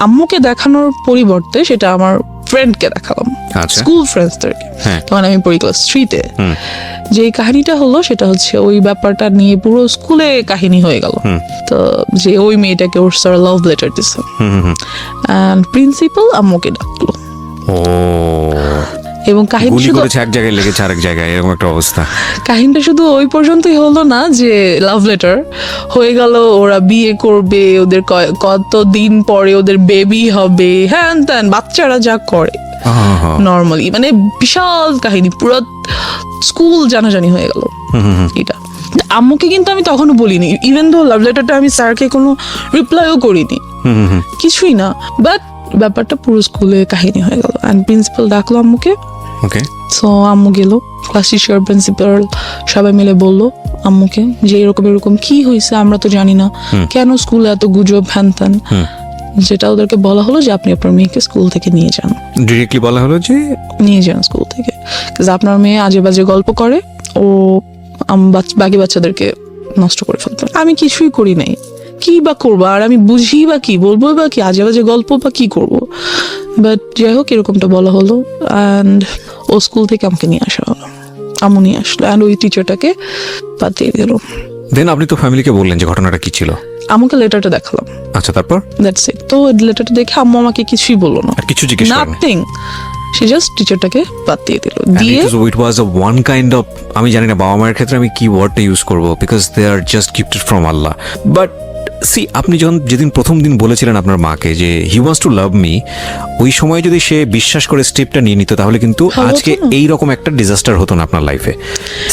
আম্মুকে দেখানোর পরিবর্তে সেটা আমার ফ্রেন্ডকে দেখালাম, স্কুল ফ্রেন্ডসদেরকে। তখন আমি পড়ি ক্লাস 3-তে। যে কাহিনীটা হলো সেটা হচ্ছে ওই ব্যাপারটা নিয়ে পুরো স্কুলে কাহিনী হয়ে গেল, তো যে ওই মেয়েটাকে ওর স্যার লাভ লেটার দিছে, এন্ড প্রিন্সিপাল আম্মুকে ডাকলো। এবং কাহিনী শুধু এক জায়গায় লেগেছে আরেক জায়গায়, এরকম একটা অবস্থা। কাহিনীটা শুধু ওই পর্যন্তই হলো না যে লাভ লেটার হয়ে গেল, ওরা বিয়ে করবে, ওদের কতদিন পরে ওদের বেবি হবে, হ্যান ত্যান, বাচ্চারা যা করে নর্মালি, মানে বিশাল কাহিনী, পুরো স্কুল জানাজানি হয়ে গেল এটা। আম্মুকে কিন্তু আমি তখনও বলিনি, ইভেন দো লাভ লেটারটা আমি স্যারকে কোনো রিপ্লাইও করিনি, কিছুই না, বাট ব্যাপারটা পুরো স্কুলে কাহিনী হয়ে গেল। এন্ড প্রিন্সিপাল ডাকলো আম্মুকে, সো আম্মু গেল, ক্লাস টিচার, প্রিন্সিপাল সবাই মিলে বললো আম্মুকে যে এরকম কি হয়েছে, আমরা তো জানি না, কেন স্কুলে এত গুজব, হ্যান ত্যান। যেটা ওদেরকে বলা হলো যে আপনি আপনার মেয়েকে স্কুল থেকে নিয়ে যান, ডিরেক্টলি বলা হলো যে নিয়ে যান স্কুল থেকে, আপনার মেয়ে আজে বাজে গল্প করে, ও বাকি বাচ্চাদেরকে নষ্ট করে ফেলবে। আমি কিছুই করি নাই, কি বা করবো, আর আমি বুঝি বা কি বলবো বা কি, আজে বাজে গল্প বা কি করবো। বাট যাই হোক, এরকমটা বলা হলো অ্যান্ড ও স্কুল থেকে আমাকে নিয়ে আসা হলো, আম্মু নিয়ে আসলো অ্যান্ড ওই টিচারটাকে বাদ দিয়ে দিল। দেন আপনি তো ফ্যামিলিকে বললেন যে ঘটনাটা কি ছিল? আমাকে লেটারটা দেখালাম, আচ্ছা তারপর? That's it. তো লেটারটা দেখে আম্মু আমাকে কিছুই বললো না, আর কিছু জিজ্ঞেস করেন? নাথিং, সে জাস্ট টিচারটাকে বাদ দিয়ে দিল। দিয়ে ইট ওয়াজ আ ওয়ান কাইন্ড অফ, আমি জানি না বাবা মায়ের ক্ষেত্রে আমি কি ওয়ার্ডটা ইউজ করবো, because they are just gifted from Allah. But see, আপনি যখন যেদিন প্রথম দিন বলেছিলেন আপনার মাকে যে he wants to love me, ওই সময় যদি সে বিশ্বাস করে স্টেপটা নিয়ে নিত তাহলে কিন্তু আজকে এই রকম একটা ডিজাস্টার হতো না আপনার লাইফে।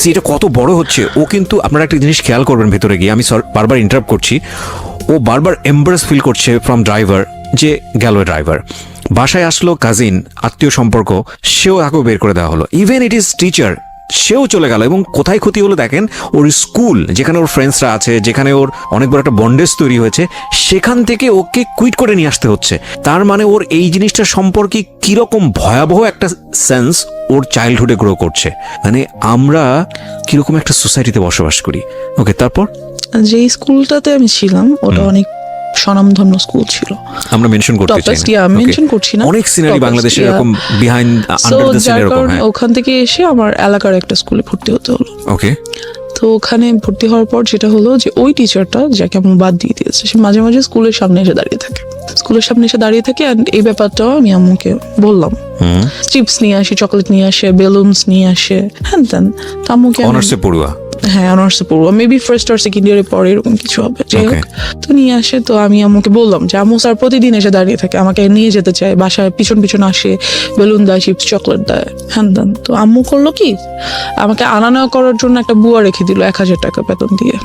সি, এটা কত বড় হচ্ছে। ও কিন্তু আপনারা একটা জিনিস খেয়াল করবেন ভেতরে গিয়ে, আমি বারবার ইন্টারাপ্ট করছি, ও বারবার এম্বারেস ফিল করছে ফ্রম ড্রাইভার, যে গেল ড্রাইভার, বাসায় আসলো কাজিন, আত্মীয় সম্পর্ক, সেও তাকেও বের করে দেওয়া হলো, ইভেন ইট ইজ টিচার, সেও চলে গেল। এবং কোথায় ক্ষতি হলো দেখেন, ওর স্কুল যেখানে ওর ফ্রেন্ডসরা আছে, যেখানে ওর অনেক বড় একটা বন্ডেজ তৈরি হয়েছে, সেখান থেকে ওকে কুইট করে নিয়ে আসতে হচ্ছে। তার মানে ওর এই জিনিসটা সম্পর্কে কিরকম ভয়াবহ একটা সেন্স ওর চাইল্ডহুডে গ্রো করছে। মানে আমরা কিরকম একটা সোসাইটিতে বসবাস করি। ওকে, তারপর? যে স্কুলটাতে আমি ছিলাম ওটা অনেক স্বনামধন্য স্কুল ছিল, আমরা মেনশন করতে চাই না, মেনশন করছি না, অনেক সিনারি বাংলাদেশে এরকম বিহাইন্ড আন্ডার দ্য সিন এরকম। ওখান থেকে এসে আমার এলাকার একটা স্কুলে ভর্তি হতে হলো। ওকে, তো ওখানে ভর্তি হওয়ার পর যেটা হলো যে ওই টিচারটা যাকে আমি বাদ দিয়ে দিয়েছে, সে মাঝে মাঝে স্কুলের সামনে এসে দাঁড়িয়ে থাকে, and এই ব্যাপারটাও আমি আম্মুকে বললাম। চিপস নিয়ে আসি, চকলেট নিয়ে আসে, বেলুনস নিয়ে আসে, হ্যান তেন। তো আম্মুকে অনার্সে পড়ুয়া, হ্যাঁ অনার্সে পড়বো, মেবি ফার্স্ট আর সেকেন্ড ইয়ারে পরে এরকম কিছু হবে। যাই হোক, তো নিয়ে আসে, তো আমি আম্মুকে বললাম যে আম্মু স্যার প্রতিদিন এসে দাঁড়িয়ে থাকে, আমাকে নিয়ে যেতে চায়, বাসায় পিছন পিছন আসে, বেলুন দেয়, চিপস চকলেট দেয়, হ্যান দেন। তো আম্মু করলো কি, আমাকে আনা নেওয়া করার জন্য একটা বুয়া রেখে দিল 1000 টাকা বেতন দিয়ে,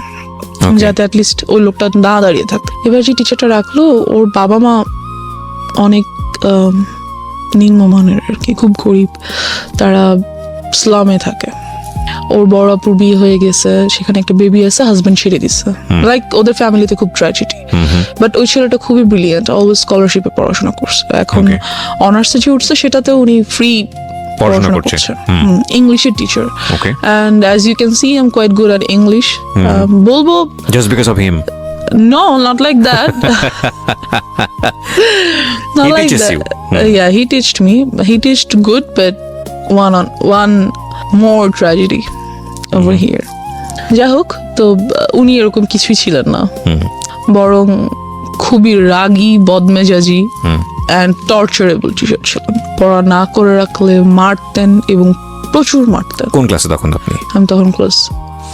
যাতে অ্যাটলিস্ট ওই লোকটা না দাঁড়িয়ে থাকতো। এবার যে টিচারটা রাখলো, ওর বাবা মা অনেক নিম্নমানের আর কি, খুব গরিব, তারা স্লামে থাকে। ওর বড় আপুর বিয়ে হয়ে গেছে, সেখানে একটা বেবি আছে, হাজবেন্ড ছেড়ে দিচ্ছে, লাইক ওদের ফ্যামিলিতে খুব ট্র্যাজেডি। বাট ওই ছেলেটা খুবই ব্রিলিয়েন্ট, অলওয়েজ স্কলারশিপে পড়াশোনা করছে, এখন অনার্সে যে উঠছে সেটাতে উনি ফ্রি পড়াশোনা করছে, ইংলিশের teacher. And as you can see I am quite good at English. বলবো just because of him? No, not like that. Not He like teaches that. you. Yeah, he teached me. He teached good, but one more tragedy over here. যাই হোক, তো উনি এরকম কিছুই ছিলেন না, বরং খুবই রাগী, বদমেজাজি অ্যান্ড টর্চারেবল টিচার ছিলেন। পড়া না করে রাখলে মারতেন, এবং প্রচুর মারতেন। কোন ক্লাসে তখন আপনি? আমি তখন ক্লাস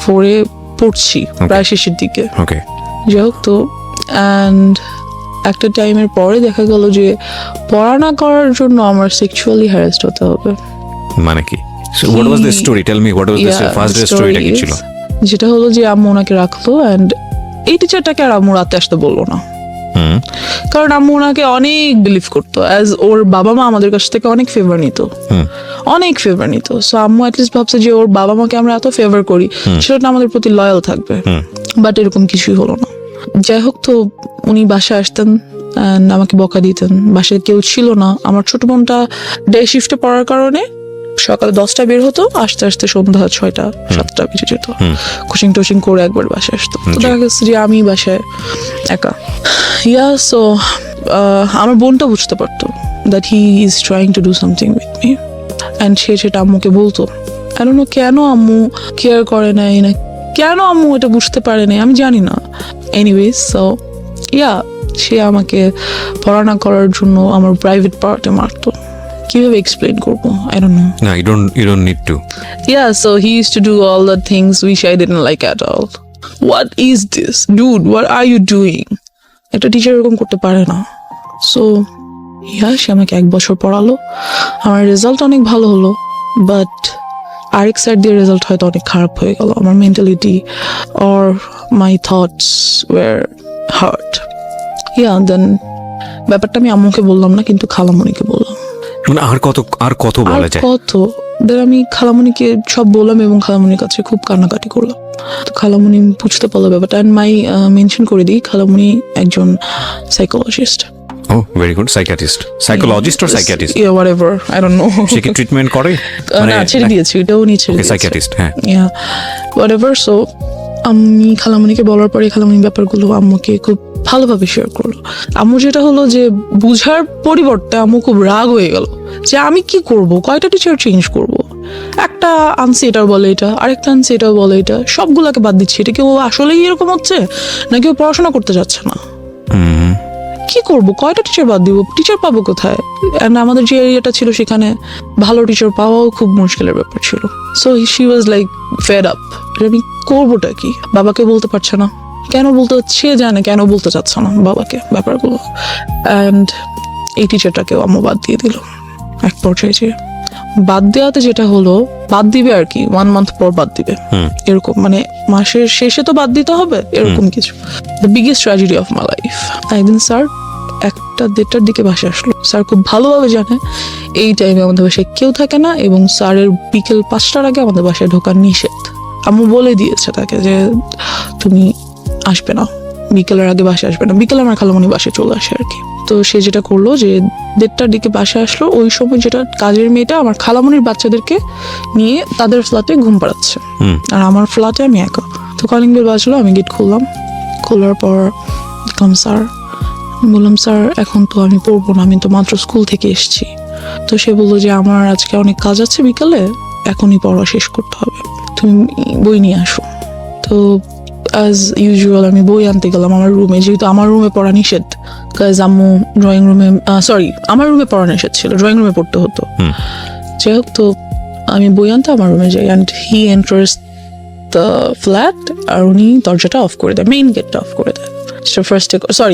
4-এ পড়ছি, প্রায় শেষের দিকে। ওকে, যাই হোক, তো অ্যান্ড একটা টাইমের পরে দেখা গেল যে পড়া না করার জন্য আমার সেক্সুয়ালি হ্যারাসড হতে হবে। মানে কি? So what was the story? Tell me, what was the first day storyটা কি ছিল? যেটা হলো যে আম্মু ওনাকে রাখলো, অ্যান্ড এই টিচারটাকে আর আম্মু রাতে আসতে বললো না, কারণ আম্মু ওনাকে অনেক বিলিভ করতো, অ্যাজ ওর বাবা মা আমাদের কাছ থেকে অনেক ফেভার নিত, অনেক ফেভার নিত। সো আম্মু অ্যাটলিস্ট ভাবছে যে ওর বাবা মাকে আমরা এত ফেভার করি, সেটা আমাদের প্রতি লয়াল থাকবে। বাট এরকম কিছুই হলো না। যাই হোক, তো উনি বাসায় আসতেন, আমাকে বকা দিতেন, বাসায় কেউ ছিল না। আমার ছোট বোনটা ডে শিফটে পড়ার কারণে সকালে 10টায় বের হতো, আস্তে আস্তে সন্ধ্যা 6টা-7টা বেজে যেত, কোচিং টোচিং করে একবার বাসায় আসতো। তো দেখা গেছে যে আমি বাসায় একা। সো আমার বোনটা বুঝতে পারতো that he is trying to do something with me, and সে সেটা আম্মুকে বলতো। কেন আম্মু কেয়ার করে নাই, না কেন আম্মু এটা বুঝতে পারে নাই, আমি জানি না। এনিওয়েজ, সো সে আমাকে পড়া না করার জন্য আমার প্রাইভেট পার্টে মারতো। কিভাবে এক্সপ্লেইন করবো, I don't know. No, you don't need to. So he used to do all the things which I didn't like at all. What is this? Dude, what are you doing? একটা teacher এরকম করতে পারে না। So সে আমাকে 1 বছর পড়ালো, আমার result অনেক ভালো হলো, বাট আরেক সাইড দিয়ে রেজাল্ট হয়তো অনেক খারাপ হয়ে গেল। আমার mentality or my thoughts were hurt. Then ব্যাপারটা আমি আম্মুকে বললাম না, কিন্তু খালামণিকে বললাম। মানে আর কত বলা যায়, দেন আমি খালামণিকে সব বললাম, এবং খালামণির কাছে খুব কান্নাকাটি করলাম। তো খালামণি বুঝতে পারলো ব্যাপারটা। অ্যান্ড মেনশন করে দিই, খালামণি একজন psychologist. Oh very good, psychiatrist, psychologist or psychiatrist? Yeah, whatever, I don't know. সে কি ট্রিটমেন্ট করে? না, ছেড়ে দিয়েছি, এটাও নিয়ে ছেড়ে দিয়েছি। সাইকিয়াট্রিস্ট, হ্যাঁ। Yeah, whatever. So আমি খালামণিকে বলার পরে খালামণি ব্যাপারগুলো আম্মুকে খুব ভালোভাবে শেয়ার করলো। আম্মু যেটা হলো যে বুঝার পরিবর্তে আম্মু খুব রাগ হয়ে গেল যে আমি কি করব, কয়টা টিচার চেঞ্জ করব, একটা আনছি এটাও বলে এটা, আরেকটা আনছি এটাও বলে এটা, সবগুলাকে বাদ দিচ্ছি। এটা কি ও আসলেই এরকম হচ্ছে নাকি ও পড়াশোনা করতে যাচ্ছে না? কি করব, কয়টা টিচার বাদ দিব, টিচার পাবো কোথায়? And আমাদের যে এরিয়াটা ছিল সেখানে ভালো টিচার পাওয়াও খুব মুশকিলের ব্যাপার ছিল। So she was like fed up, আমি করবোটা কি? বাবাকে বলতে পারছে না, কেন বলতে, সে জানে কেন বলতে চাচ্ছে না বাবাকে ব্যাপারগুলো। অ্যান্ড এই টিচারটাকেও আম্মু বাদ দিয়ে দিল এক পর্যায়ে। যে বাদ দেওয়াতে যেটা হলো, বাদ দিবে আর কি, 1 month পর বাদ দিবে এরকম, মানে মাসের শেষে তো বাদ দিতে হবে এরকম কিছু। The biggest tragedy of my life. একদিন স্যার 1টা-1:30টার দিকে বাসায় আসলো। স্যার খুব ভালোভাবে জানে এই টাইমে আমাদের বাসায় কেউ থাকে না, এবং স্যারের বিকেল 5টার আগে আমাদের বাসায় ঢোকার নিষেধ। আম্মু বলে দিয়েছে তাকে যে তুমি আসবে না, বিকেলের আগে বাসায় আসবে না। বিকেলে আমার খালামণি বাসায় চলে আসে আর কি। তো সে যেটা করলো যে 1:30টার দিকে বাসায় আসলো। ওই সময় যেটা কাজের মেয়েটা আমার খালামণির বাচ্চাদেরকে নিয়ে তাদের ফ্ল্যাটে ঘুম পাড়াচ্ছে, আর আমার ফ্ল্যাটে আমি একা। তো কলিং বেল বাজলো, আমি গেট খুললাম। খোলার পর দেখলাম স্যার। বললাম স্যার এখন তো আমি পড়বো না, আমি তো মাত্র স্কুল থেকে এসেছি। তো সে বললো যে আমার আজকে অনেক কাজ আছে বিকালে, এখনই পড়া শেষ করতে হবে, তুমি বই নিয়ে আসো। তো অ্যাজ ইউজুয়াল আমি বই আনতে গেলাম আমার রুমে, যেহেতু আমার রুমে পড়া নিষেধ। কাজ আম্মু ড্রয়িং রুমে, আমার রুমে পড়া নিষেধ ছিল, ড্রয়িং রুমে পড়তে হতো। যাই হোক, তো আমি বই আনতে আমার রুমে যাই, and he enters the flat, আর উনি দরজাটা অফ করে দেয়, মেইন গেটটা অফ করে দেয়।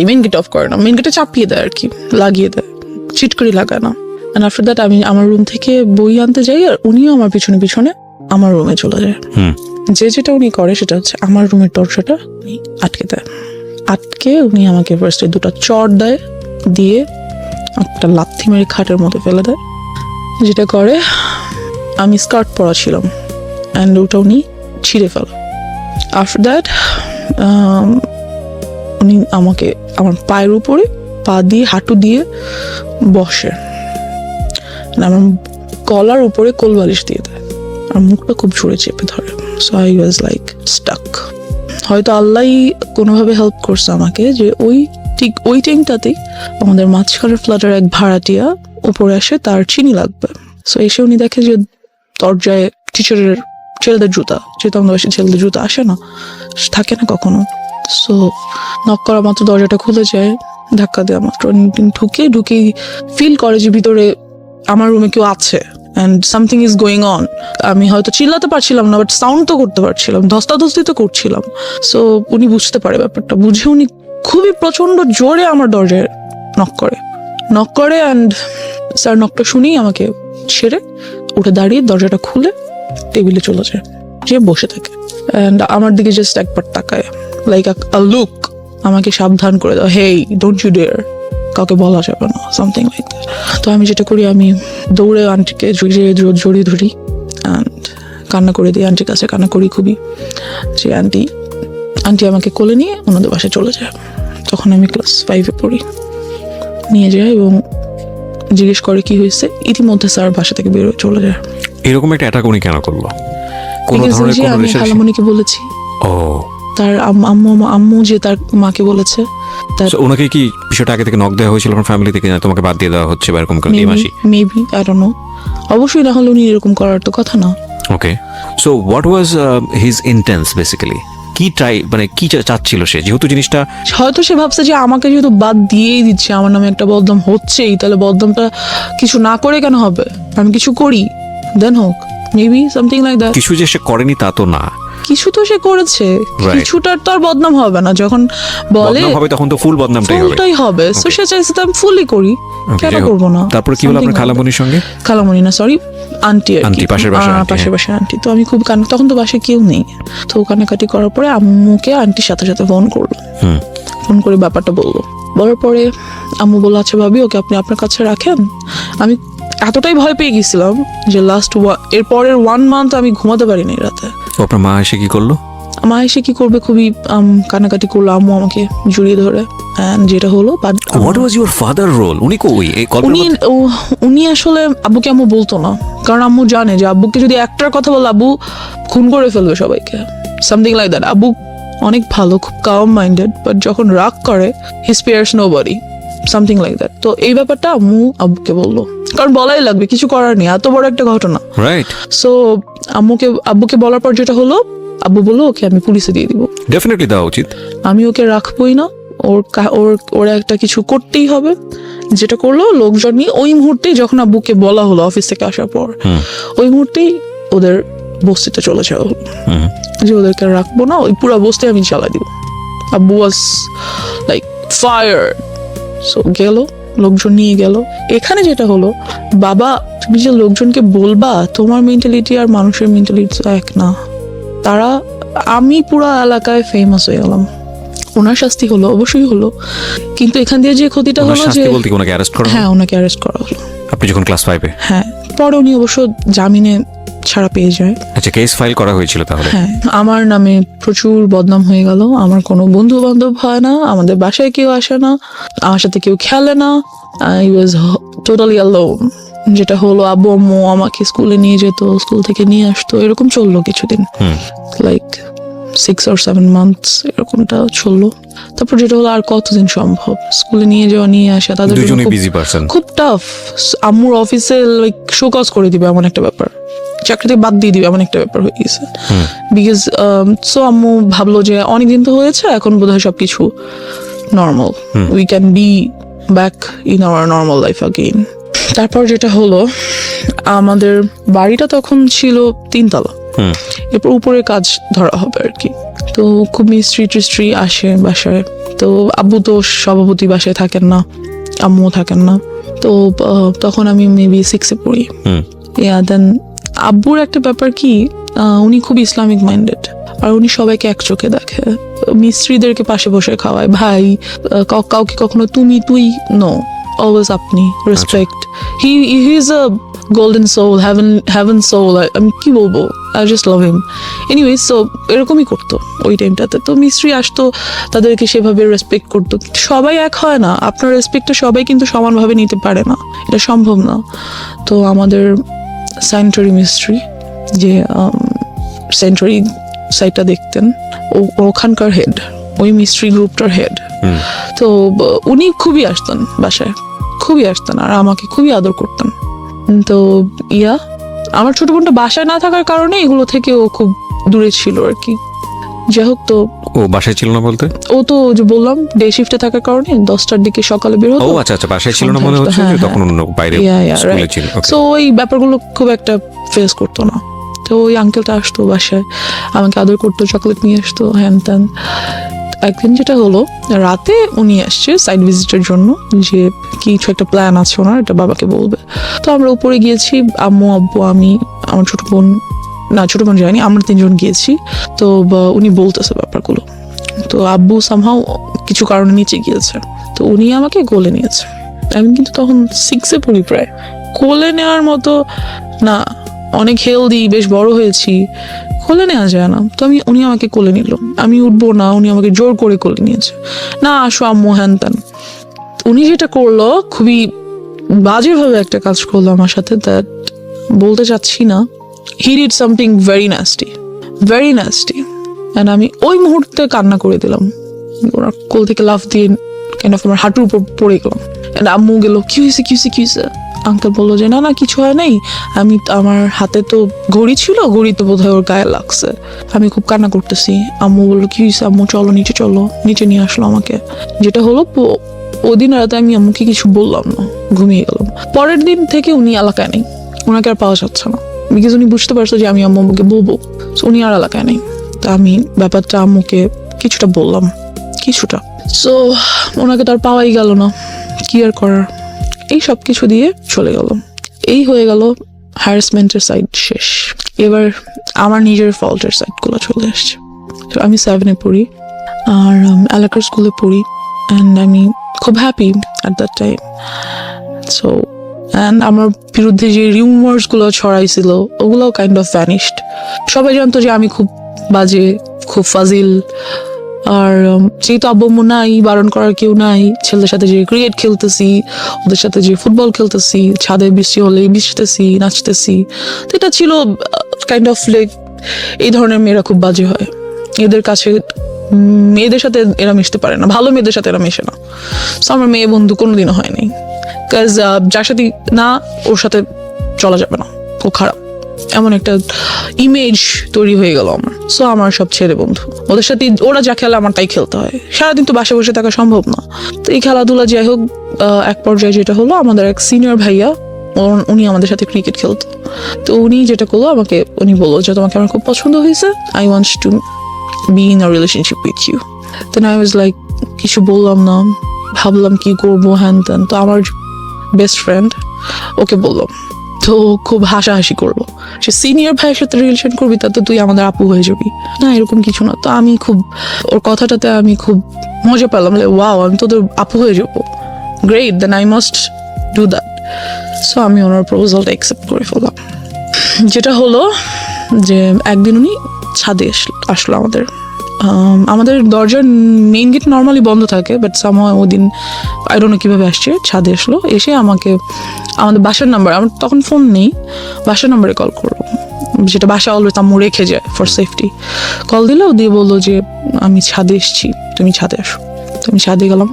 মেইন গেট অফ করে না, মেইন গেটে চাপিয়ে দেয় আর কি, লাগিয়ে দেয়, চিটকরি লাগায় না। অ্যান্ড আফটার দ্যাট আমি আমার রুম থেকে বই আনতে যাই, আর উনিও আমার পিছনে পিছনে আমার রুমে চলে যায়। যেটা উনি করে সেটা হচ্ছে আমার রুমের দরজাটা উনি আটকে দেয়। আটকে উনি আমাকে ফার্স্টে 2টা চড় দেয়, দিয়ে একটা লাথি মেরে খাটের মধ্যে ফেলে দেয়। যেটা করে, আমি স্কার্ট পরা ছিলাম, অ্যান্ড ওটা উনি ছিঁড়ে ফেলে। আফটার দ্যাট উনি আমাকে আমার পায়ের উপরে পা দিয়ে, হাঁটু দিয়ে বসে, আমার গলার উপরে কোলবালিশ দিয়ে দেয়, আর মুখটা খুব জোরে চেপে ধরে। So I was like stuck. হয়তো আল্লাহই কোনোভাবে হেল্প করছে আমাকে, যে ঠিক ওই টাইমটাতেই আমাদের মাঝখানের ফ্ল্যাটের এক ভাড়াটিয়া উপরে আসে, তার চিনি লাগবে। সো এসে উনি দেখে যে দরজায় টিচারের ছেলেদের জুতা, যেহেতু আমাদের বাসায় ছেলেদের জুতা আসে না, থাকে না কখনো। সো নক করা মাত্র দরজাটা খুলে যায়, ধাক্কা দেওয়া মাত্র ঢুকে ফিল করে যে ভিতরে আমার রুমে কেউ আছে, and something is going on. আমি হয়তো চিল্লাতে পারছিলাম না, বাট সাউন্ড তো করতে পারছিলাম, ধস্তাধস্তি তো করছিলাম। সো উনি বুঝতে পারে ব্যাপারটা, বুঝে উনি খুবই প্রচন্ড জোরে আমার দরজায় নক করে, অ্যান্ড স্যার নকটা শুনেই আমাকে ছেড়ে উঠে দাঁড়িয়ে দরজাটা খুলে টেবিলে চলে যায়, যে বসে থাকে, অ্যান্ড আমার দিকে জাস্ট একবার তাকায়, লাইক আ লুক, আমাকে সাবধান করে দাও, হেই ডোন্ট ইউ ডেয়ার, কাউকে বলা যাবে না, সামথিং লাইক দ্যাট। তো আমি যেটা করি, আমি দৌড়ে আন্টিকে জড়িয়ে ধরি, অ্যান্ড কান্না করে দিই, আন্টির কাছে কান্না করি খুবই, যে আন্টি আমাকে কোলে নিয়ে ওনাদের বাসায় চলে যায়। তখন আমি ক্লাস 5-এ পড়ি। নিয়ে যায় এবং জিজ্ঞেস করে কি হয়েছে। ইতিমধ্যে স্যার বাসা থেকে বেরোয় চলে যায়। এরকম একটা অ্যাটাক উনি কেন করলো? কোন ধরনের কোন আমি খালামণিকে বলেছি, ও তার আম্মু যে তার মাকে বলেছে। ওনাকে কি বিষয়টা আগে থেকে নক দেওয়া হয়েছিল আপনার ফ্যামিলি থেকে, তোমাকে বাদ দিয়ে দেওয়া হচ্ছে বা এরকম করে? মেবি, আই ডোন্ট নো, অবশ্যই না হলে উনি এরকম করার তো কথা না। Okay, so what was his intents basically? কি কি চাচ্ছিল সে? যেহেতু জিনিসটা হয়তো সে ভাবছে যে আমাকে যেহেতু বাদ দিয়েই দিচ্ছে, আমার নামে একটা বদনাম হচ্ছেই, তাহলে বদনামটা কিছু না করে কেন হবে, আমি কিছু করি দেন হোক, মেবি সামথিং লাইক দ্যাট। কিছু যে সে করেনি তা তো না, কিছু তো সে করেছে, কিছুটার তো আর বদনাম হবে না। যখন বলে হবে তখন তো ফুল বদনামটাই হবে। সো সে চাইছে তো আমি ফুলই করি, কেন করবো না। তারপরে কি হলো আপনার খালামণির সঙ্গে? খালামণি না, সরি, আন্টি পাশের বাসায় আন্টি। তো আমি খুব তখন তো বাসায় কেউ নেই। তো কান্নাকাটি করার পরে আম্মুকে আন্টির সাথে সাথে ফোন করলো, ফোন করে ব্যাপারটা বলার পরে আম্মু বললো আচ্ছা ভাবি, ওকে আপনি আপনার কাছে রাখেন। আমি এতটাই ভয় পেয়ে গেছিলাম যে এর পরের 1 month আমি ঘুমাতে পারিনি রাতে। আপনার মা এসে কি করলো? মা এসে কি করবে, খুবই কানাকাটি করলো, আম্মু আমাকে জড়িয়ে ধরে, and যেটা হলো what was your father role? উনি কই এই উনি আসলে আব্বুকে আম্মু বলতো না, কারণ আম্মু জানে যে আব্বুকে যদি একটার কথা বলে আব্বু খুন করে ফেলবে সবাইকে, সামথিং লাইক দ্যাট। আব্বু অনেক ভালো, খুব কাম মাইন্ডেড, বাট যখন রাগ করে হি spares nobody, something like that. তো এই ব্যাপারটা আম্মু আব্বুকে বললো, কারণ বলাই লাগবে, কিছু করার নেই, এত বড় একটা ঘটনা, রাইট? সো আব্বুকে বলার পর যেটা হলো, আব্বু বললো ওকে আমি পুলিশে দিয়ে দিব। ডেফিনেটলি দেওয়া উচিত। আমি ওকে রাখবোই না, ওর একটা কিছু করতেই হবে। যেটা করলো, লোকজন নিয়ে ওই মুহূর্তেই, যখন আব্বুকে বলা হলো অফিস থেকে আসার পর, ওই মুহূর্তেই ওদের বস্তিতে চলে যাওয়া হলো, যে ওদেরকে রাখবো না, ওই পুরো বস্তি আমি জ্বালা দিব। আব্বু ওয়াজ লাইক ফায়ার। সো গেল, লোকজন নিয়ে গেল। এখানে যেটা হলো, বাবা তুমি যে লোকজনকে বলবা, তোমার মেন্টালিটি আর মানুষের মেন্টালিটি এক না। আমি পুরো এলাকায় ফেমাস হয়ে গেলাম। ওনার শাস্তি হলো, অবশ্যই হলো, কিন্তু এখান দিয়ে যে ক্ষতিটা হলো যে ওনাকে অ্যারেস্ট করা, হ্যাঁ ওনাকে অ্যারেস্ট করা হলো। আপনি যখন ক্লাস 5-এ? হ্যাঁ, পরে উনি অবশ্য জামিনে ছাড়া পেয়ে যায়। আচ্ছা, কেস ফাইল করা হয়েছিল তাহলে? হ্যাঁ, আমার নামে প্রচুর বদনাম হয়ে গেল। আমার কোনো বন্ধু বান্ধব হয় না, আমাদের বাসায় কেউ আসে না, আমার সাথে কেউ খেলে না। I was totally alone. যেটা হলো, আব্বু আম্মু আমাকে স্কুলে নিয়ে যেত, স্কুল থেকে নিয়ে আসতো, এরকম চললো কিছুদিন, লাইক 6 or 7 months এরকমটা চললো। তারপর যেটা হলো, আর কতদিন সম্ভব স্কুলে নিয়ে যাওয়া, নিয়ে আসা, তাদের জন্য খুব টাফ। আম্মুর অফিসে লাইক শোকজ করে দিবে এমন একটা ব্যাপার, চাকরি থেকে বাদ দিয়ে দিবে এমন একটা ব্যাপার হয়ে গেছে। বিকজ সো আম্মু ভাবলো যে অনেকদিন তো হয়েছে, এখন বোধহয় সবকিছু normal, we can be back in our normal life again. তারপর যেটা হলো, আমাদের বাড়িটা তখন ছিল 3 তলা, এরপর উপরে কাজ ধরা হবে আর কি। তো খুব মিস্ত্রি আসে বাসায়। তো আব্বু তো সভাপতি বাসায় থাকেন না, আম্মুও থাকেন না। তো তখন আমি মেবি 6-এ পড়ি। দেন আব্বুর একটা ব্যাপার কি, উনি খুব ইসলামিক মাইন্ডেড, আর উনি সবাইকে এক চোখে দেখে। মিস্ত্রিদেরকে পাশে বসে খাওয়ায়, ভাই কাউকে কখনো তুমি তুই নো, অলওয়েজ আপনি, respect. He is a golden soul, heaven soul. আমি কি বলবো, I just love him. Anyways, so এরকমই করতো ওই টাইমটাতে। তো মিস্ত্রি আসতো, তাদেরকে সেভাবে রেসপেক্ট করতো। সবাই এক হয় না, আপনার রেসপেক্টটা সবাই কিন্তু সমানভাবে নিতে পারে না, এটা সম্ভব না। তো আমাদের স্যানিটারি মিস্ত্রি, যে স্যানিটারি সাইটটা দেখতেন, ওখানকার হেড, ওই মিস্ত্রি গ্রুপটার হেড। তো উনি খুবই আসতেন বাসায়, খুবই আসতেন, আর আমাকে খুবই আদর করতেন। তো আমার ছোট বোনটা বাসায় না থাকার কারণে এগুলো থেকে ও খুব দূরে ছিল আর কি। যাই হোক, তো ও বাসায় ছিল না বলতে, ও তো যে বললাম ডে শিফটে থাকার কারণে 10টার দিকে সকালে বের হতো। ও আচ্ছা, বাসায় ছিল না মনে হচ্ছে, তখন অন্য বাইরে স্কুলে ছিল। সো ওই ব্যাপারগুলো খুব একটা ফেস করতো না। তো ওই আঙ্কেলটা আসতো বাসায়, আমাকে আদর করতো, চকলেট নিয়ে আসতো, হ্যান ত্যান। একদিন যেটা হলো, রাতে উনি আসছে সাইড ভিজিটের জন্য, যে কিছু একটা প্ল্যান আছে ওনার, এটা বাবাকে বলবে। তো আমরা উপরে গিয়েছি, আম্মু আব্বু আমি, আমার ছোট বোন যায়নি, আমরা 3 জন গিয়েছি। তো উনি বলতেছে ব্যাপারগুলো। তো আব্বু সামহাও কিছু কারণে নিচে গিয়েছে, তো উনি আমাকে কোলে নিয়েছে। আমি কিন্তু তখন 6-এ পড়ি প্রায়। কোলে নেওয়ার মতো না, অনেক হেলদি, বেশ বড় হয়েছি, কোলে নেওয়া যায় না। তো উনি আমাকে কোলে নিল, আমি উঠবো না, উনি আমাকে জোর করে কোলে নিয়েছে, না আসো আম্মু, হ্যান ত্যান। উনি যেটা করলো, খুবই বাজেভাবে একটা কাজ করলো আমার সাথে, দ্যাট বলতে চাচ্ছি না। He did something very nasty, very nasty. And আমি ওই মুহূর্তে কান্না করে দিলাম, ওনার কোল থেকে লাফ দিয়ে কাইন্ড অফ আমার হাঁটুর উপর পড়ে গেলাম। অ্যান্ড আম্মু গেল, কি হয়েছে? আঙ্কেল বললো যে না কিছু হয় নাই, আমার হাতে তো ঘড়ি ছিল, ঘড়ি তো বোধহয় ওর গায়ে লাগছে। আমি খুব কান্না করতেছি। আম্মু বললো, কি হয়েছে আম্মু, চলো নিচে নিয়ে আসলো আমাকে। যেটা হলো, ওদিন রাতে আমি আম্মুকে কিছু বললাম না, ঘুমিয়ে গেলাম। পরের দিন থেকে উনি এলাকায় নেই, ওনাকে আর পাওয়া যাচ্ছে না, বিকজ উনি বুঝতে পারছো যে আমি আম্মুকে বলবো, উনি আর এলাকায় নেই। তো আমি ব্যাপারটা আম্মুকে কিছুটা বললাম, কিছুটা। সো ওনাকে তো আর পাওয়াই গেল না, কি আর করার। এই সব কিছু দিয়ে চলে গেল, এই হয়ে গেল হ্যারাসমেন্টের সাইড শেষ। এবার আমার নিজের ফল্টের সাইডগুলো চলে আসছে। তো আমি 7-এ পড়ি, আর এলাকার স্কুলে পড়ি, অ্যান্ড আমি খুব happy at that time. So and আমার বিরুদ্ধে যে রিউমার্সগুলো ছড়াইছিল, ওগুলোও কাইন্ড অফ ভ্যানিশড। সবাই জানতো যে আমি খুব বাজে খুব ফাজিল। আর যেহেতু আব্বু আম্মু নাই, বারণ করার কেউ নাই, ছেলেদের সাথে যে ক্রিকেট খেলতেছি, ওদের সাথে যে ফুটবল খেলতেছি, ছাদে বৃষ্টি হলে ভিজতেছি, নাচতেছি, তো এটা ছিল কাইন্ড অফ লাইক এই ধরনের মেয়েরা খুব বাজে হয়। এদের কাছে মেয়েদের সাথে এরা মিশতে পারে না, ভালো মেয়েদের সাথে এরা মেশে না। সো আমার মেয়ে বন্ধু কোনোদিনও হয়নি, কাজ যার সাথে না ওর সাথে চলা যাবে না, ও খারাপ, এমন একটা ইমেজ তৈরি হয়ে গেল আমার। সো আমার সব ছেলে বন্ধু, ওদের সাথে ওরা যা খেলে আমার তাই খেলতে হয়, সারাদিন তো বাসায় বসে থাকা সম্ভব না। তো এই খেলাধুলা যাই হোক, এক পর্যায়ে যেটা হলো, আমাদের এক সিনিয়র ভাইয়া, উনি আমাদের সাথে ক্রিকেট খেলতো, তো উনি যেটা করলো আমাকে, উনি বললো যে তোমাকে আমার খুব পছন্দ হয়েছে, I want to be in a relationship with you. Then I was like, কিছু বললাম না, ভাবলাম কি করবো হ্যান ত্যান। তো আমার বেস্ট ফ্রেন্ড ওকে বললাম, তো খুব হাসাহাসি করলো, সে সিনিয়র ভাইয়ের সাথে রিলেশন করবি তা তো তুই আমাদের আপু হয়ে যাবি না, এরকম কিছু না। তো আমি খুব ওর কথাটাতে আমি খুব মজা পেলাম, ওয়াও আমি তোদের আপু হয়ে যাবো, great, then I must do that. So আমি ওনার প্রপোজালটা অ্যাকসেপ্ট করে ফেললাম। যেটা হলো যে একদিন উনি ছাদে আসলো আমাদের দরজার মেইন গেট নর্মালি বন্ধ থাকে, বাট সামহাও ওই দিন আই ডোন্ট নো কীভাবে আসছে, ছাদে আসলো, এসে আমাকে আমাদের বাসার নাম্বার, আমার তখন ফোন নেই, বাসার নাম্বারে কল করলো, যেটা বাসা অলওয়েজ আম্মু রেখে যায় ফর সেফটি। কল দিলেও দিয়ে বললো যে আমি ছাদে এসেছি, তুমি ছাদে আসো। তো আমি ছাদে গেলাম,